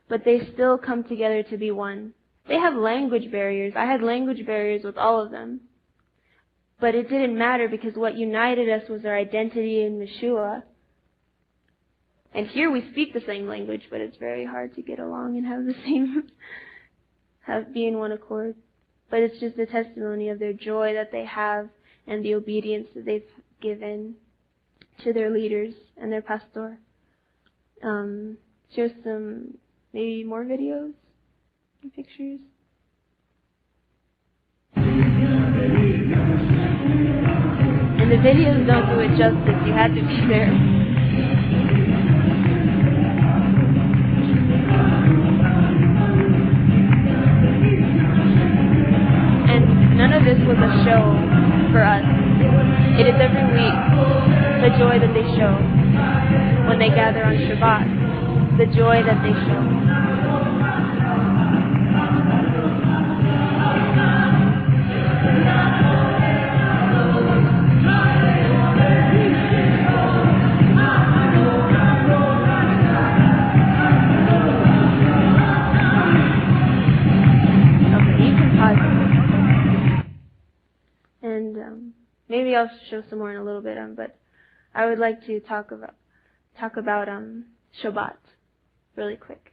but they still come together to be one. They have language barriers. I had language barriers with all of them. But it didn't matter because what united us was our identity in Yeshua. And here we speak the same language, but it's very hard to get along and have the same, be in one accord. But it's just a testimony of their joy that they have and the obedience that they've given to their leaders and their pastor. Show some maybe more videos and pictures. And the videos don't do it justice. You had to be there. And none of this was a show for us. It is every week the joy that they show when they gather on Shabbat. The joy that they show. Okay, you can pause it. And maybe I'll show some more in a little bit. But I would like to talk about Shabbat. Really quick,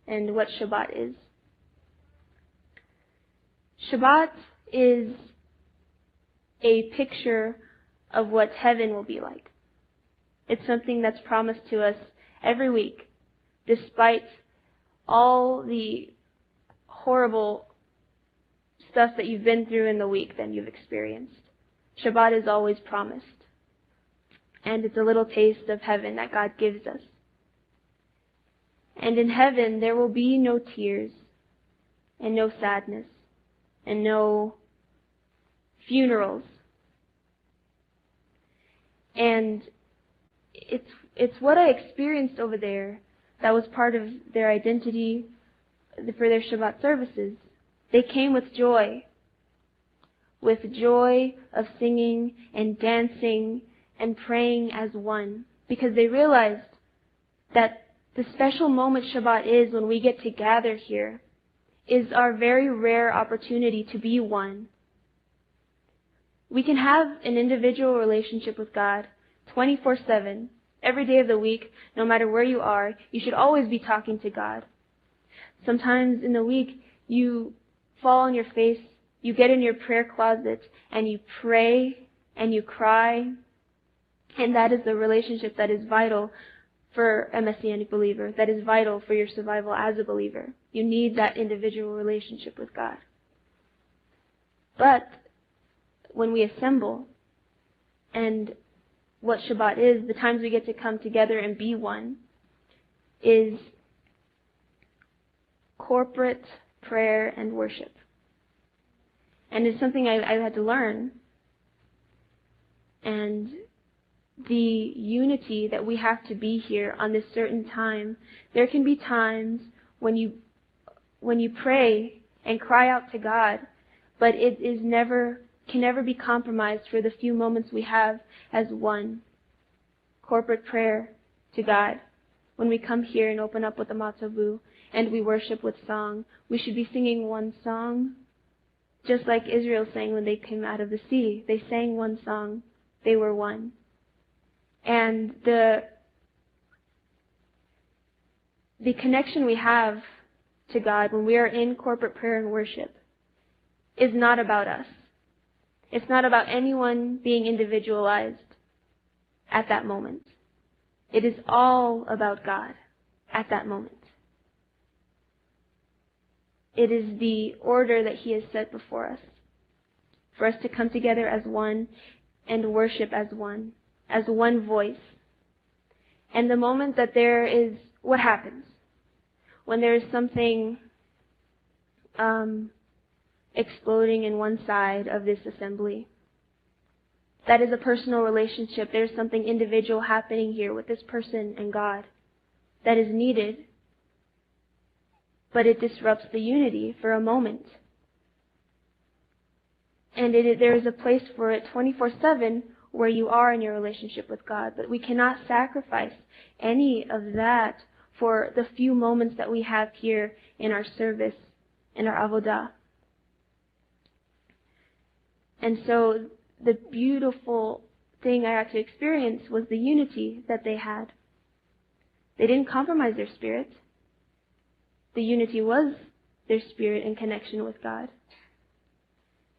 and what Shabbat is. Shabbat is a picture of what heaven will be like. It's something that's promised to us every week, despite all the horrible stuff that you've been through in the week that you've experienced. Shabbat is always promised. And it's a little taste of heaven that God gives us. And in heaven, there will be no tears, and no sadness, and no funerals. And it's what I experienced over there that was part of their identity for their Shabbat services. They came with joy of singing and dancing and praying as one, because they realized that the special moment Shabbat is when we get to gather here is our very rare opportunity to be one. We can have an individual relationship with God 24/7, every day of the week, no matter where you are. You should always be talking to God. Sometimes in the week, you fall on your face, you get in your prayer closet, and you pray, and you cry. And that is the relationship that is vital for a Messianic believer, that is vital for your survival as a believer. You need that individual relationship with God. But when we assemble, and what Shabbat is, the times we get to come together and be one, is corporate prayer and worship. And it's something I had to learn. And the unity that we have to be here on this certain time, there can be times when you pray and cry out to God, but it can never be compromised for the few moments we have as one. Corporate prayer to God. When we come here and open up with the Matzavu and we worship with song, we should be singing one song, just like Israel sang when they came out of the sea. They sang one song. They were one. And the connection we have to God when we are in corporate prayer and worship is not about us. It's not about anyone being individualized at that moment. It is all about God at that moment. It is the order that He has set before us, for us to come together as one and worship as one voice. And the moment that there is, what happens? When there is something exploding in one side of this assembly, that is a personal relationship. There's something individual happening here with this person and God that is needed, but it disrupts the unity for a moment. And there is a place for it 24/7 where you are in your relationship with God. But we cannot sacrifice any of that for the few moments that we have here in our service, in our avodah. And so the beautiful thing I got to experience was the unity that they had. They didn't compromise their spirit. The unity was their spirit in connection with God.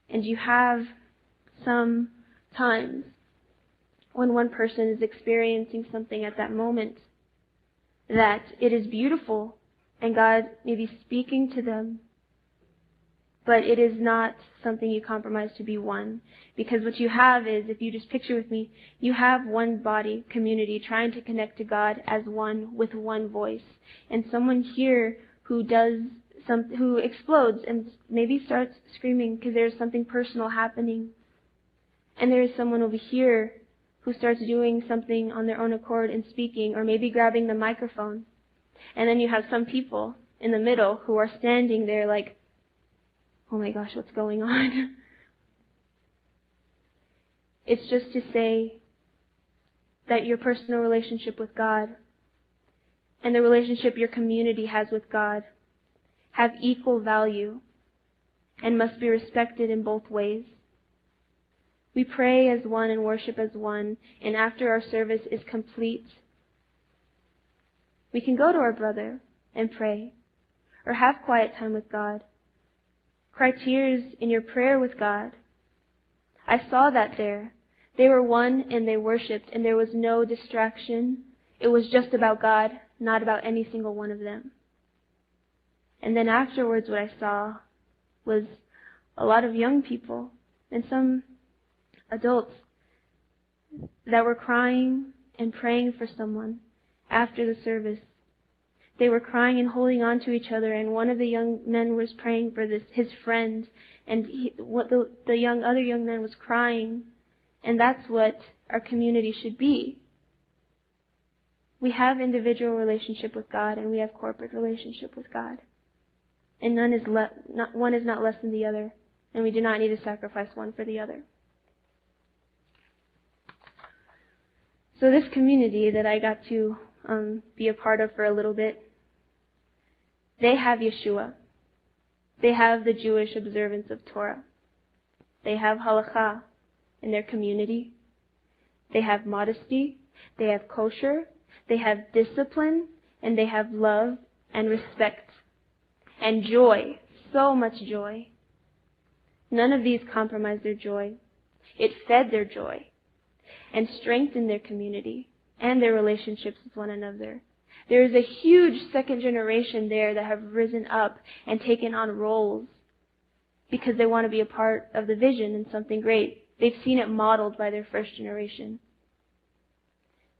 And you have some times when one person is experiencing something at that moment that it is beautiful and God may be speaking to them, but it is not something you compromise to be one. Because what you have is, if you just picture with me, you have one body community trying to connect to God as one with one voice. And someone here who explodes and maybe starts screaming because there's something personal happening. And there is someone over here who starts doing something on their own accord and speaking, or maybe grabbing the microphone. And then you have some people in the middle who are standing there like, oh my gosh, what's going on? It's just to say that your personal relationship with God and the relationship your community has with God have equal value and must be respected in both ways. We pray as one and worship as one, and after our service is complete, we can go to our brother and pray, or have quiet time with God. Cry tears in your prayer with God. I saw that there. They were one and they worshiped, and there was no distraction. It was just about God, not about any single one of them. And then afterwards what I saw was a lot of young people and some adults that were crying and praying for someone after the service. They were crying and holding on to each other, and one of the young men was praying for his friend, and the other young man was crying. And that's what our community should be. We have individual relationship with God, and we have corporate relationship with God. And one is not less than the other, and we do not need to sacrifice one for the other. So this community that I got to be a part of for a little bit, they have Yeshua. They have the Jewish observance of Torah. They have halakha in their community. They have modesty. They have kosher. They have discipline. And they have love and respect and joy. So much joy. None of these compromised their joy. It fed their joy and strengthened their community and their relationships with one another. There is a huge second generation there that have risen up and taken on roles because they want to be a part of the vision and something great. They've seen it modeled by their first generation.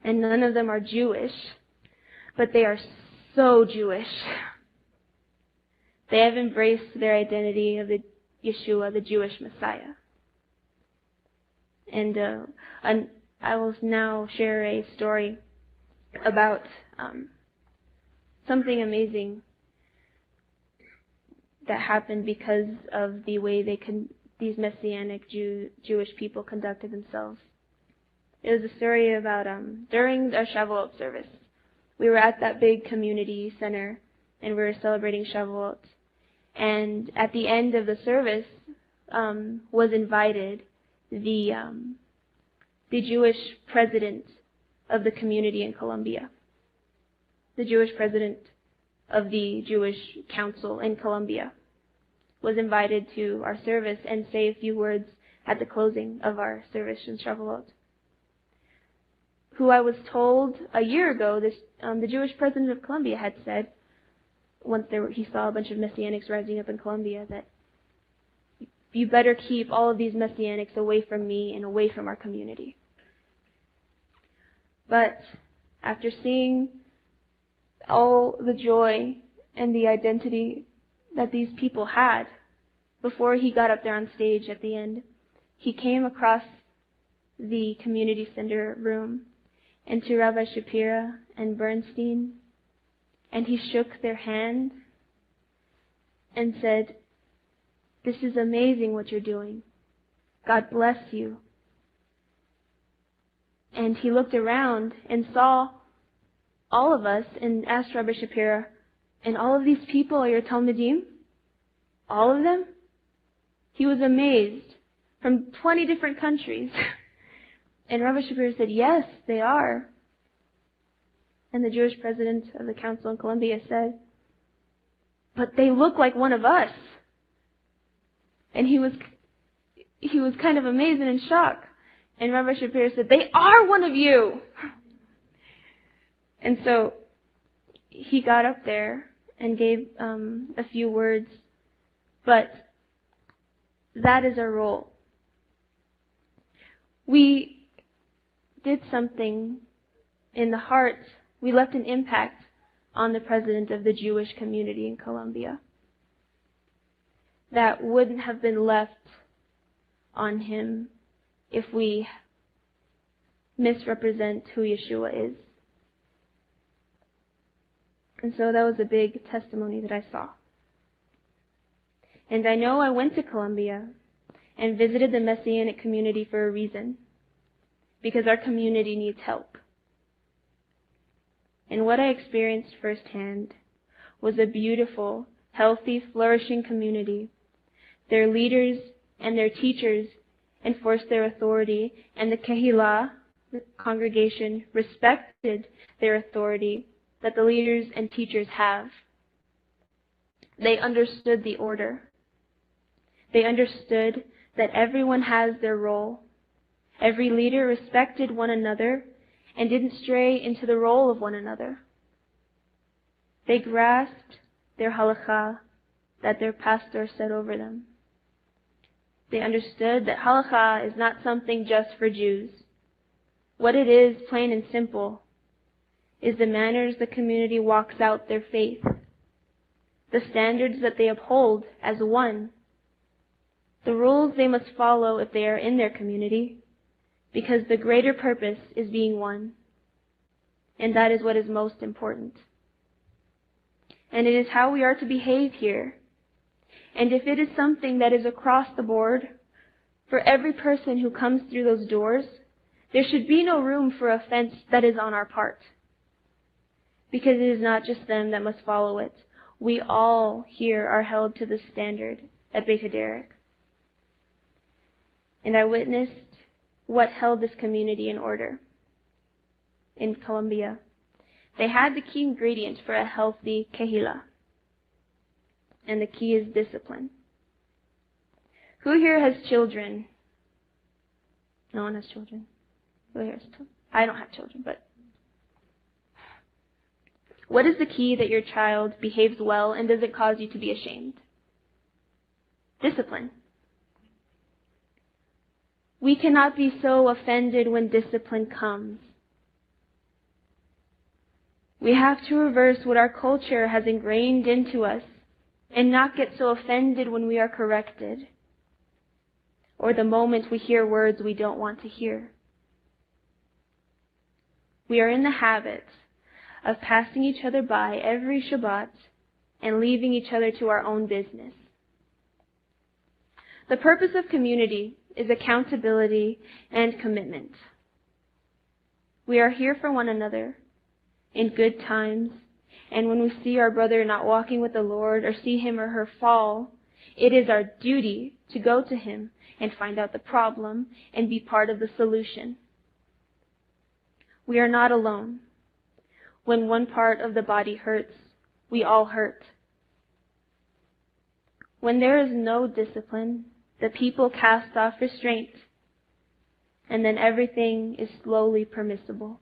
And none of them are Jewish, but they are so Jewish. They have embraced their identity of the Yeshua, the Jewish Messiah. And I will now share a story about something amazing that happened because of the way these Messianic Jewish people conducted themselves. It was a story about during our Shavuot service. We were at that big community center, and we were celebrating Shavuot. And at the end of the service was invited the Jewish president of the community in Colombia, the Jewish president of the Jewish Council in Colombia, was invited to our service and say a few words at the closing of our service in Shavuot. Who I was told a year ago, the Jewish president of Colombia had said, once he saw a bunch of Messianics rising up in Colombia, that you better keep all of these Messianics away from me and away from our community. But after seeing all the joy and the identity that these people had, before he got up there on stage at the end, he came across the community center room and to Rabbi Shapira and Bernstein, and he shook their hand and said, "This is amazing what you're doing. God bless you." And he looked around and saw all of us and asked Rabbi Shapira, "And all of these people are your Talmidim? All of them?" He was amazed, from 20 different countries. And Rabbi Shapira said, "Yes, they are." And the Jewish president of the council in Colombia said, "But they look like one of us." And he was kind of amazed and in shock. And Rabbi Shapira said, "They are one of you." And so he got up there and gave a few words. But that is our role. We did something in the heart. We left an impact on the president of the Jewish community in Colombia that wouldn't have been left on him if we misrepresent who Yeshua is. And so that was a big testimony that I saw. And I know I went to Colombia and visited the Messianic community for a reason, because our community needs help. And what I experienced firsthand was a beautiful, healthy, flourishing community. Their leaders and their teachers enforced their authority, and the Kehillah, the congregation, respected their authority that the leaders and teachers have. They understood the order. They understood that everyone has their role. Every leader respected one another and didn't stray into the role of one another. They grasped their halakha that their pastor said over them. They understood that halakha is not something just for Jews. What it is, plain and simple, is the manners the community walks out their faith, the standards that they uphold as one, the rules they must follow if they are in their community, because the greater purpose is being one, and that is what is most important. And it is how we are to behave here. And if it is something that is across the board, for every person who comes through those doors, there should be no room for offense that is on our part. Because it is not just them that must follow it. We all here are held to the standard at Beit HaDerek. And I witnessed what held this community in order in Colombia. They had the key ingredient for a healthy kehillah. And the key is discipline. Who here has children? No one has children. Who here has children? I don't have children, but what is the key that your child behaves well and doesn't cause you to be ashamed? Discipline. We cannot be so offended when discipline comes. We have to reverse what our culture has ingrained into us and not get so offended when we are corrected or the moment we hear words we don't want to hear. We are in the habit of passing each other by every Shabbat and leaving each other to our own business. The purpose of community is accountability and commitment. We are here for one another in good times, and when we see our brother not walking with the Lord or see him or her fall, it is our duty to go to him and find out the problem and be part of the solution. We are not alone. When one part of the body hurts, we all hurt. When there is no discipline, the people cast off restraint, and then everything is slowly permissible.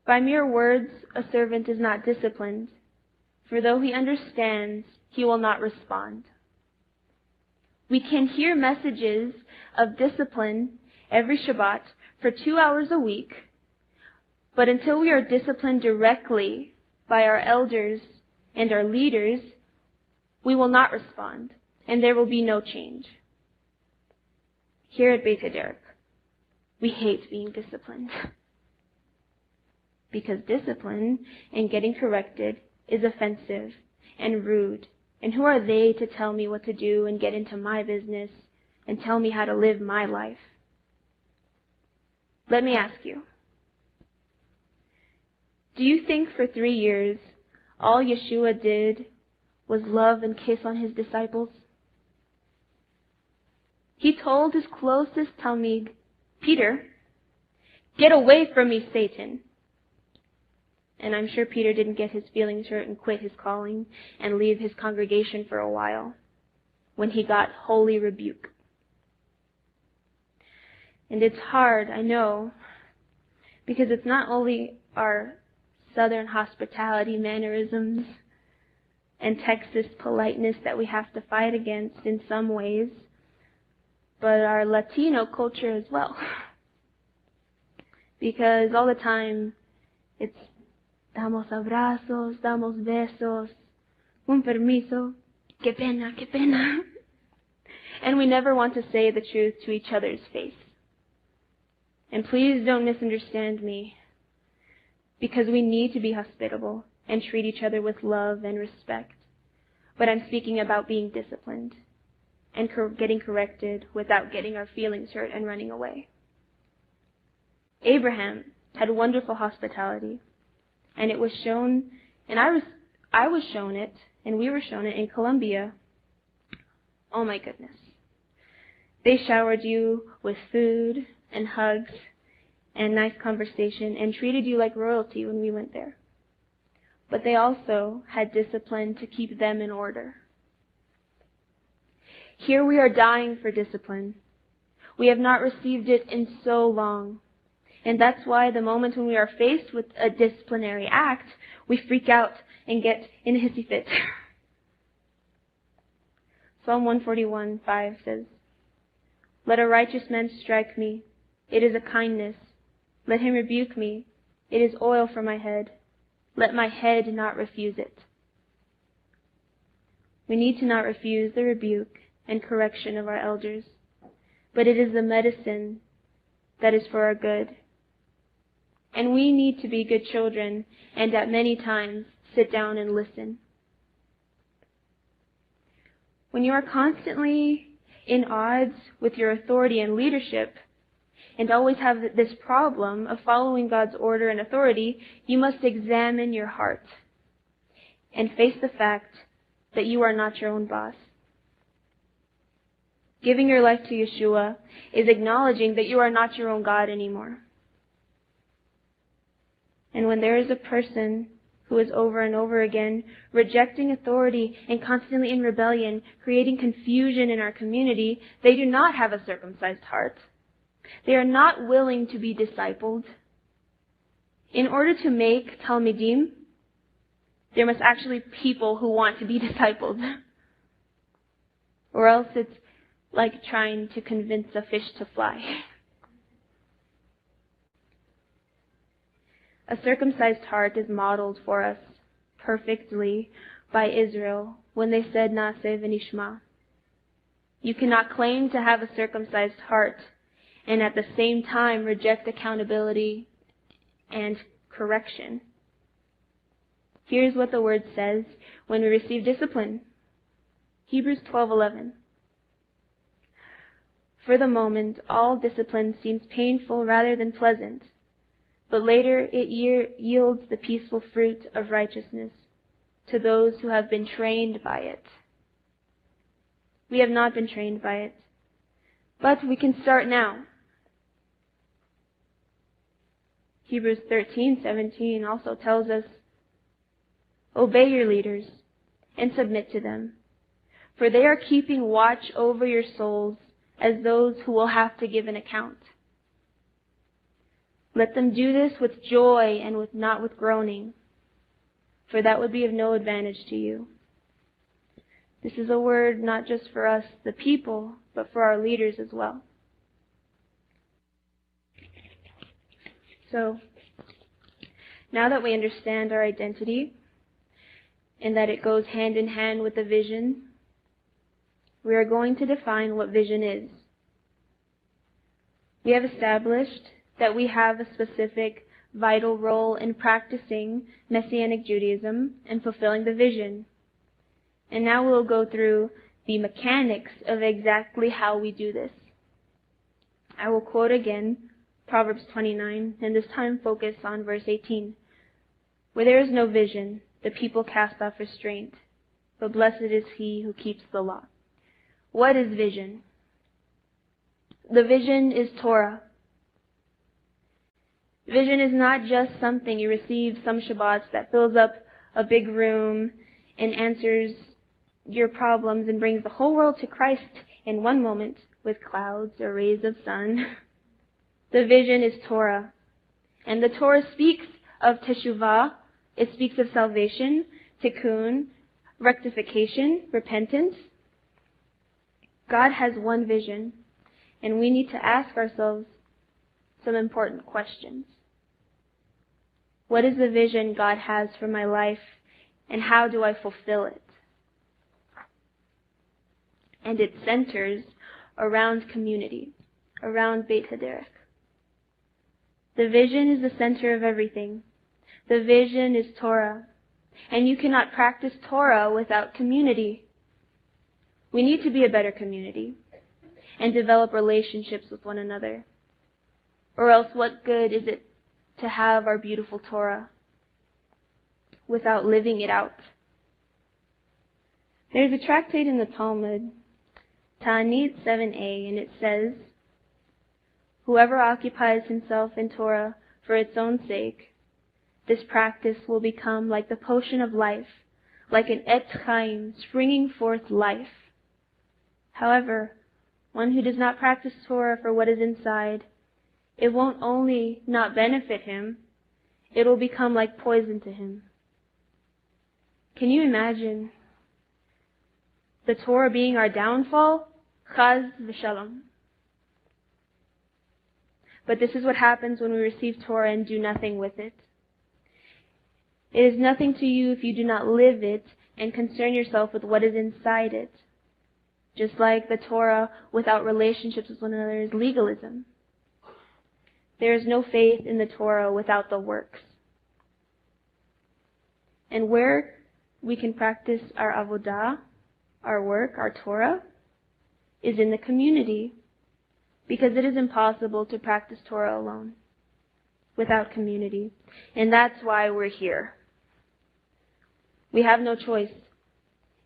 By mere words, a servant is not disciplined, for though he understands, he will not respond. We can hear messages of discipline every Shabbat for 2 hours a week, but until we are disciplined directly by our elders and our leaders, we will not respond, and there will be no change. Here at Beit HaDerek, we hate being disciplined. Because discipline and getting corrected is offensive and rude. And who are they to tell me what to do and get into my business and tell me how to live my life? Let me ask you, do you think for 3 years all Yeshua did was love and kiss on his disciples? He told his closest Talmid, Peter, "Get away from me, Satan." And I'm sure Peter didn't get his feelings hurt and quit his calling and leave his congregation for a while when he got holy rebuke. And it's hard, I know, because it's not only our Southern hospitality mannerisms and Texas politeness that we have to fight against in some ways, but our Latino culture as well. Because all the time it's damos abrazos, damos besos, un permiso, qué pena, qué pena. And we never want to say the truth to each other's face. And please don't misunderstand me, because we need to be hospitable and treat each other with love and respect. But I'm speaking about being disciplined and getting corrected without getting our feelings hurt and running away. Abraham had wonderful hospitality, and it was shown, and I was shown it, and we were shown it in Colombia. Oh my goodness. They showered you with food and hugs and nice conversation and treated you like royalty when we went there. But they also had discipline to keep them in order. Here we are dying for discipline. We have not received it in so long. And that's why the moment when we are faced with a disciplinary act, we freak out and get in a hissy fit. Psalm 141:5 says, "Let a righteous man strike me. It is a kindness. Let him rebuke me. It is oil for my head. Let my head not refuse it." We need to not refuse the rebuke and correction of our elders, but it is the medicine that is for our good. And we need to be good children and at many times sit down and listen. When you are constantly in odds with your authority and leadership, and always have this problem of following God's order and authority, you must examine your heart and face the fact that you are not your own boss. Giving your life to Yeshua is acknowledging that you are not your own God anymore. And when there is a person who is over and over again rejecting authority and constantly in rebellion, creating confusion in our community, they do not have a circumcised heart. They are not willing to be discipled. In order to make Talmidim, there must actually be people who want to be discipled. Or else it's like trying to convince a fish to fly. A circumcised heart is modeled for us perfectly by Israel when they said Naaseh v'nishma. You cannot claim to have a circumcised heart and at the same time reject accountability and correction. Here's what the word says when we receive discipline. Hebrews 12:11. For the moment, all discipline seems painful rather than pleasant, but later it yields the peaceful fruit of righteousness to those who have been trained by it. We have not been trained by it, but we can start now. Hebrews 13:17 also tells us, "Obey your leaders and submit to them, for they are keeping watch over your souls as those who will have to give an account. Let them do this with joy and not with groaning, for that would be of no advantage to you." This is a word not just for us, the people, but for our leaders as well. So, now that we understand our identity and that it goes hand in hand with the vision, we are going to define what vision is. We have established that we have a specific vital role in practicing Messianic Judaism and fulfilling the vision. And now we'll go through the mechanics of exactly how we do this. I will quote again Proverbs 29, and this time focus on verse 18. "Where there is no vision, the people cast off restraint, but blessed is he who keeps the law." What is vision? The vision is Torah. Vision is not just something you receive some Shabbats that fills up a big room and answers your problems and brings the whole world to Christ in one moment with clouds or rays of sun. The vision is Torah. And the Torah speaks of teshuvah. It speaks of salvation, tikkun, rectification, repentance. God has one vision, and we need to ask ourselves some important questions. What is the vision God has for my life, and how do I fulfill it? And it centers around community, around Beit Haderech. The vision is the center of everything. The vision is Torah, and you cannot practice Torah without community. We need to be a better community and develop relationships with one another. Or else what good is it to have our beautiful Torah without living it out? There's a tractate in the Talmud, Ta'anit 7a, and it says, "Whoever occupies himself in Torah for its own sake, this practice will become like the potion of life, like an Et Chaim springing forth life. However, one who does not practice Torah for what is inside, it won't only not benefit him, it will become like poison to him. Can you imagine the Torah being our downfall? Chaz v'shalom. But this is what happens when we receive Torah and do nothing with it. It is nothing to you if you do not live it and concern yourself with what is inside it. Just like the Torah without relationships with one another is legalism. There is no faith in the Torah without the works. And where we can practice our avodah, our work, our Torah, is in the community, because it is impossible to practice Torah alone without community. And that's why we're here. We have no choice.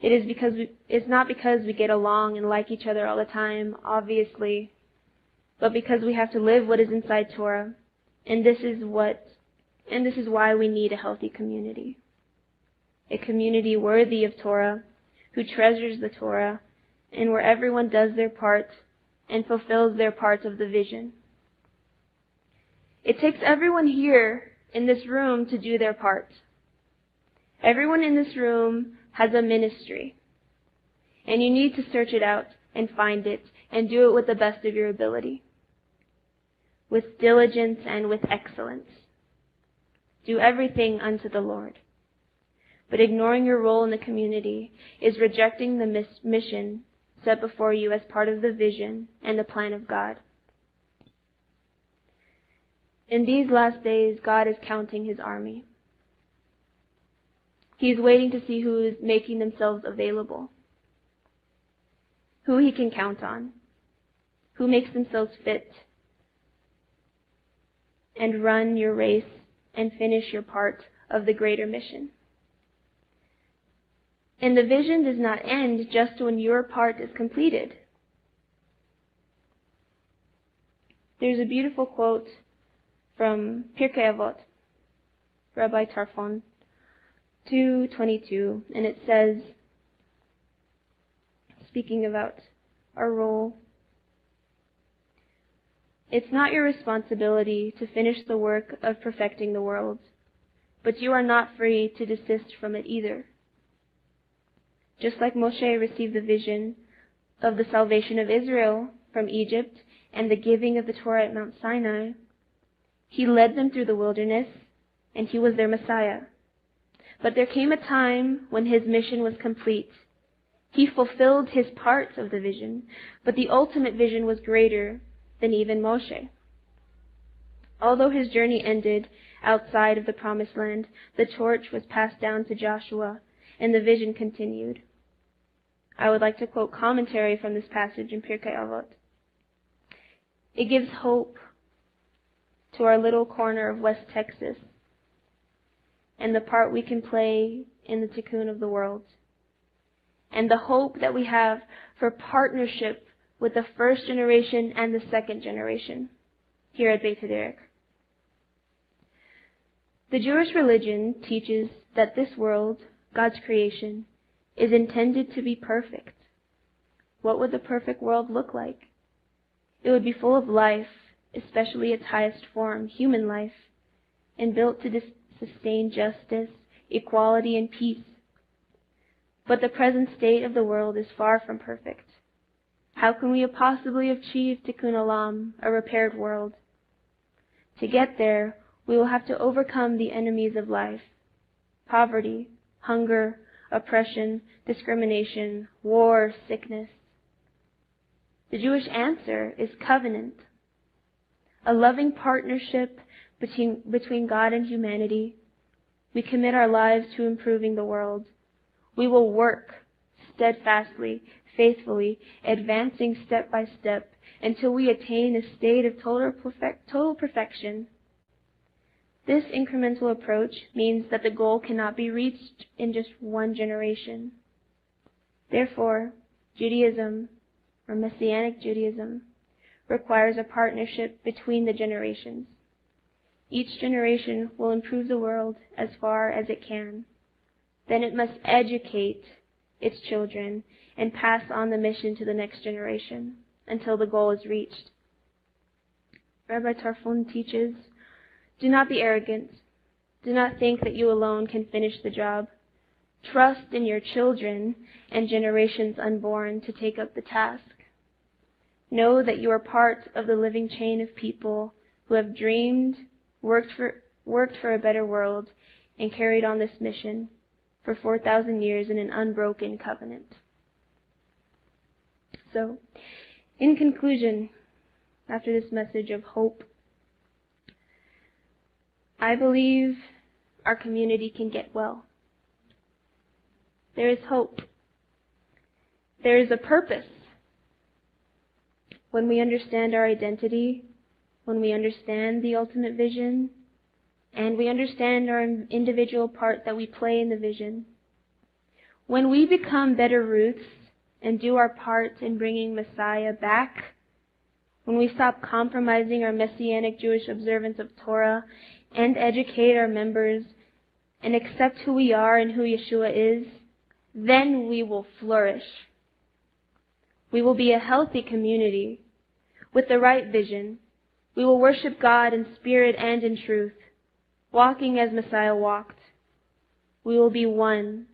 It's not because we get along and like each other all the time, obviously, but because we have to live what is inside Torah. And this is why we need a healthy community. A community worthy of Torah, who treasures the Torah, and where everyone does their part and fulfills their part of the vision. It takes everyone here in this room to do their part. Everyone in this room has a ministry, and you need to search it out and find it and do it with the best of your ability, with diligence and with excellence. Do everything unto the Lord. But ignoring your role in the community is rejecting the mission set before you as part of the vision and the plan of God. In these last days, God is counting His army. He is waiting to see who is making themselves available, who He can count on, who makes themselves fit, and run your race and finish your part of the greater mission. And the vision does not end just when your part is completed. There's a beautiful quote from Pirkei Avot, Rabbi Tarfon, 2:22, and it says, speaking about our role, "It's not your responsibility to finish the work of perfecting the world, but you are not free to desist from it either. Just like Moshe received the vision of the salvation of Israel from Egypt and the giving of the Torah at Mount Sinai, He led them through the wilderness, and He was their Messiah. But there came a time when His mission was complete. He fulfilled His part of the vision, but the ultimate vision was greater than even Moshe. Although his journey ended outside of the Promised Land, the torch was passed down to Joshua, and the vision continued." I would like to quote commentary from this passage in Pirkei Avot. It gives hope to our little corner of West Texas and the part we can play in the tikkun of the world, and the hope that we have for partnership with the first generation and the second generation here at Beit HaDerek. The Jewish religion teaches that this world, God's creation, is intended to be perfect. What would the perfect world look like? It would be full of life, especially its highest form, human life, and built to sustain justice, equality, and peace. But the present state of the world is far from perfect. How can we possibly achieve tikkun olam, a repaired world? To get there, we will have to overcome the enemies of life: poverty, hunger, oppression, discrimination, war, sickness. The Jewish answer is covenant, a loving partnership between God and humanity. We commit our lives to improving the world. We will work steadfastly, faithfully, advancing step by step until we attain a state of total perfection. This incremental approach means that the goal cannot be reached in just one generation. Therefore, Judaism, or Messianic Judaism, requires a partnership between the generations. Each generation will improve the world as far as it can. Then it must educate its children and pass on the mission to the next generation until the goal is reached. Rabbi Tarfon teaches, "Do not be arrogant. Do not think that you alone can finish the job. Trust in your children and generations unborn to take up the task. Know that you are part of the living chain of people who have dreamed, worked for a better world, and carried on this mission for 4,000 years in an unbroken covenant. So, in conclusion, after this message of hope, I believe our community can get well. There is hope. There is a purpose. When we understand our identity, when we understand the ultimate vision, and we understand our individual part that we play in the vision, when we become better roots and do our part in bringing Messiah back, when we stop compromising our Messianic Jewish observance of Torah and educate our members and accept who we are and who Yeshua is, then we will flourish. We will be a healthy community with the right vision. We will worship God in spirit and in truth, walking as Messiah walked. We will be one.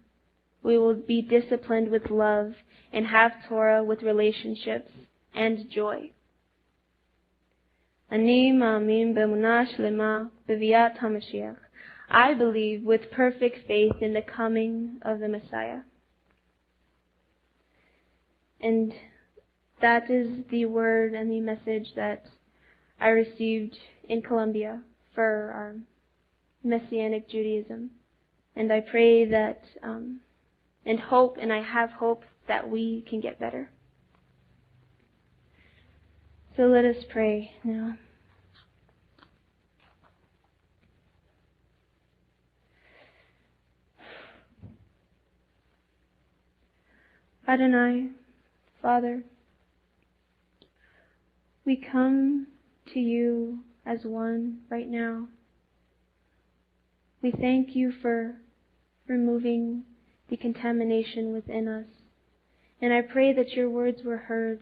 We will be disciplined with love and have Torah with relationships and joy. Ani ma'amin b'emunah shlema b'viat HaMashiach. I believe with perfect faith in the coming of the Messiah. And that is the word and the message that I received in Colombia for our Messianic Judaism. And I pray that, and hope, and I have hope that we can get better. So let us pray now. Adonai, Father, we come to you as one right now. We thank you for removing the contamination within us. And I pray that your words were heard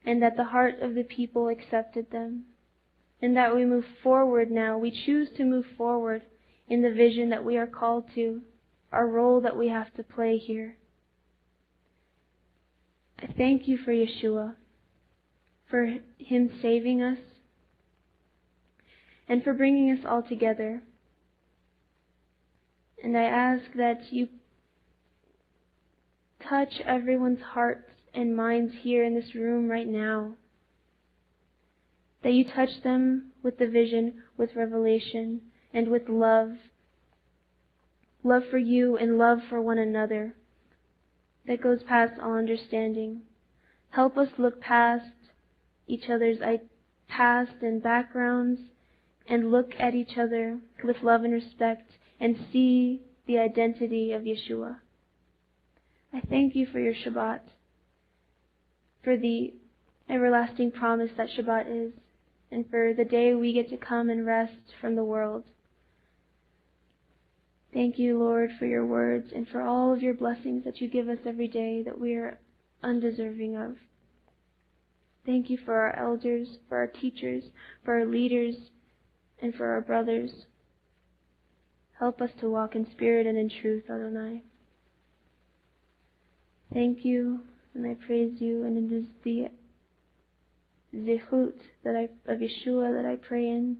and that the heart of the people accepted them. And that we move forward now. We choose to move forward in the vision that we are called to, our role that we have to play here. I thank you for Yeshua, for him saving us, and for bringing us all together. And I ask that you touch everyone's hearts and minds here in this room right now. That you touch them with the vision, with revelation, and with love. Love for you and love for one another that goes past all understanding. Help us look past each other's past and backgrounds and look at each other with love and respect and see the identity of Yeshua. I thank you for your Shabbat, for the everlasting promise that Shabbat is, and for the day we get to come and rest from the world. Thank you, Lord, for your words and for all of your blessings that you give us every day that we are undeserving of. Thank you for our elders, for our teachers, for our leaders, and for our brothers. Help us to walk in spirit and in truth, Adonai. Thank you, and I praise you, and it is the zechut of Yeshua that I pray in.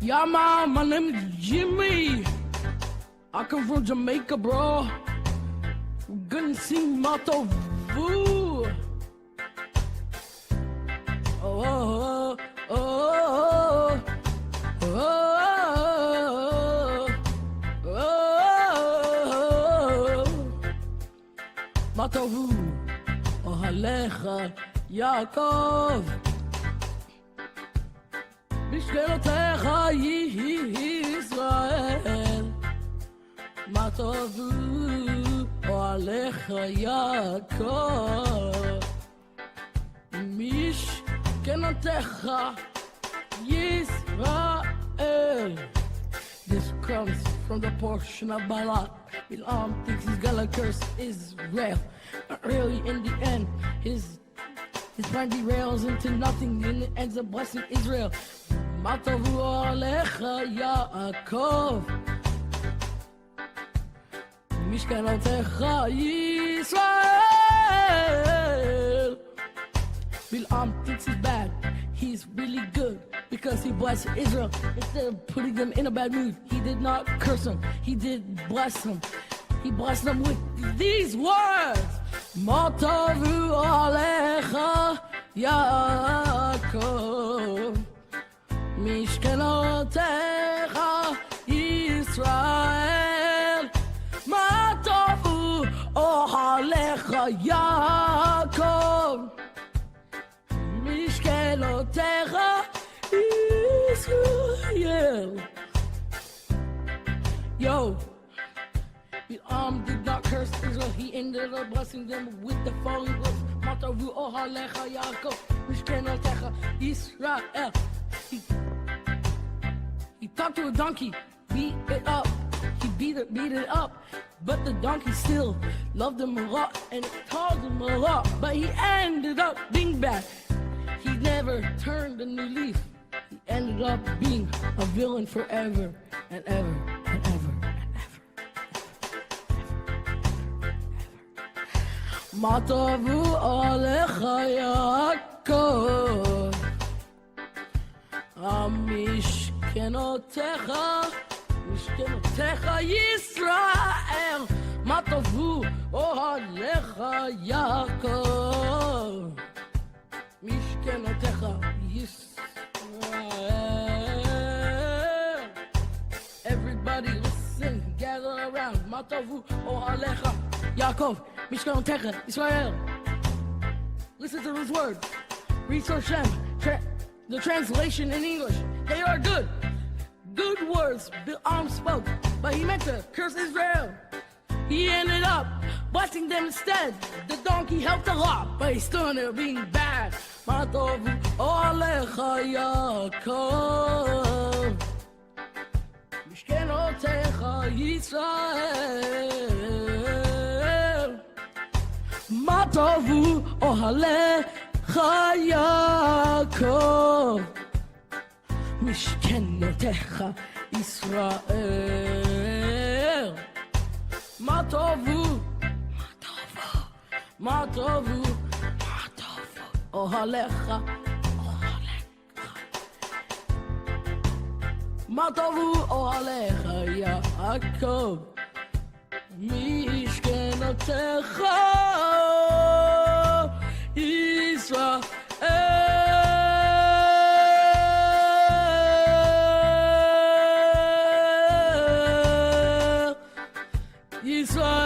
Yeah, man, my name is Jimmy. I come from Jamaica, bro. Gonna sing Motto Vu. Oh, oh, oh, oh, oh, oh. Motto Vu. Oh, Alecha, Yaakov. בשכנותיך ישראל, מה טובו אוהליך יעקב. משכנותיך ישראל. This comes from the portion of Balak. Bilam thinks he's gonna curse Israel. But really, in the end, his plan derails into nothing and it ends up blessing Israel. Matavu alecha Yaakov, Mishkanotecha Yisrael. Bilam thinks he's bad. He's really good because he blessed Israel. Instead of putting them in a bad mood, he did not curse them. He did bless them. He blessed them with these words. Matavu alecha Yaakov, Mishkanotecha Yisrael. Matavu alecha Yaakov, Mishkanotecha Israel. Yo, Bilam did not curse Israel. He ended up blessing them with the following words. Matavu ohalecha Yaakov, Mishkanotecha Israel. He talked to a donkey, beat it up. He beat it up. But the donkey still loved him a lot and it told him a lot. But he ended up being bad. He never turned a new leaf. He ended up being a villain forever and ever and ever and ever. Matavu alecha Yaakov, Mishkanotecha Yisrael. Matavu alecha Yaakov, Mishkanotecha Yisrael. Everybody listen, gather around. Matavu alecha Yaakov, Mishkanotecha Israel. Listen to these words. Read Hashem. The translation in English. They are good. Good words Bilam spoke, but he meant to curse Israel. He ended up blessing them instead. The donkey helped a lot, but he still ended up being bad. Matavu alecha Yaakov, Mishkanotecha Yisrael. Matavu alecha Yaakov, Mishkanotecha Israel. Matavu ohalecha Matavu ohalecha Yaakov, Mishkanotecha Israel. Israel.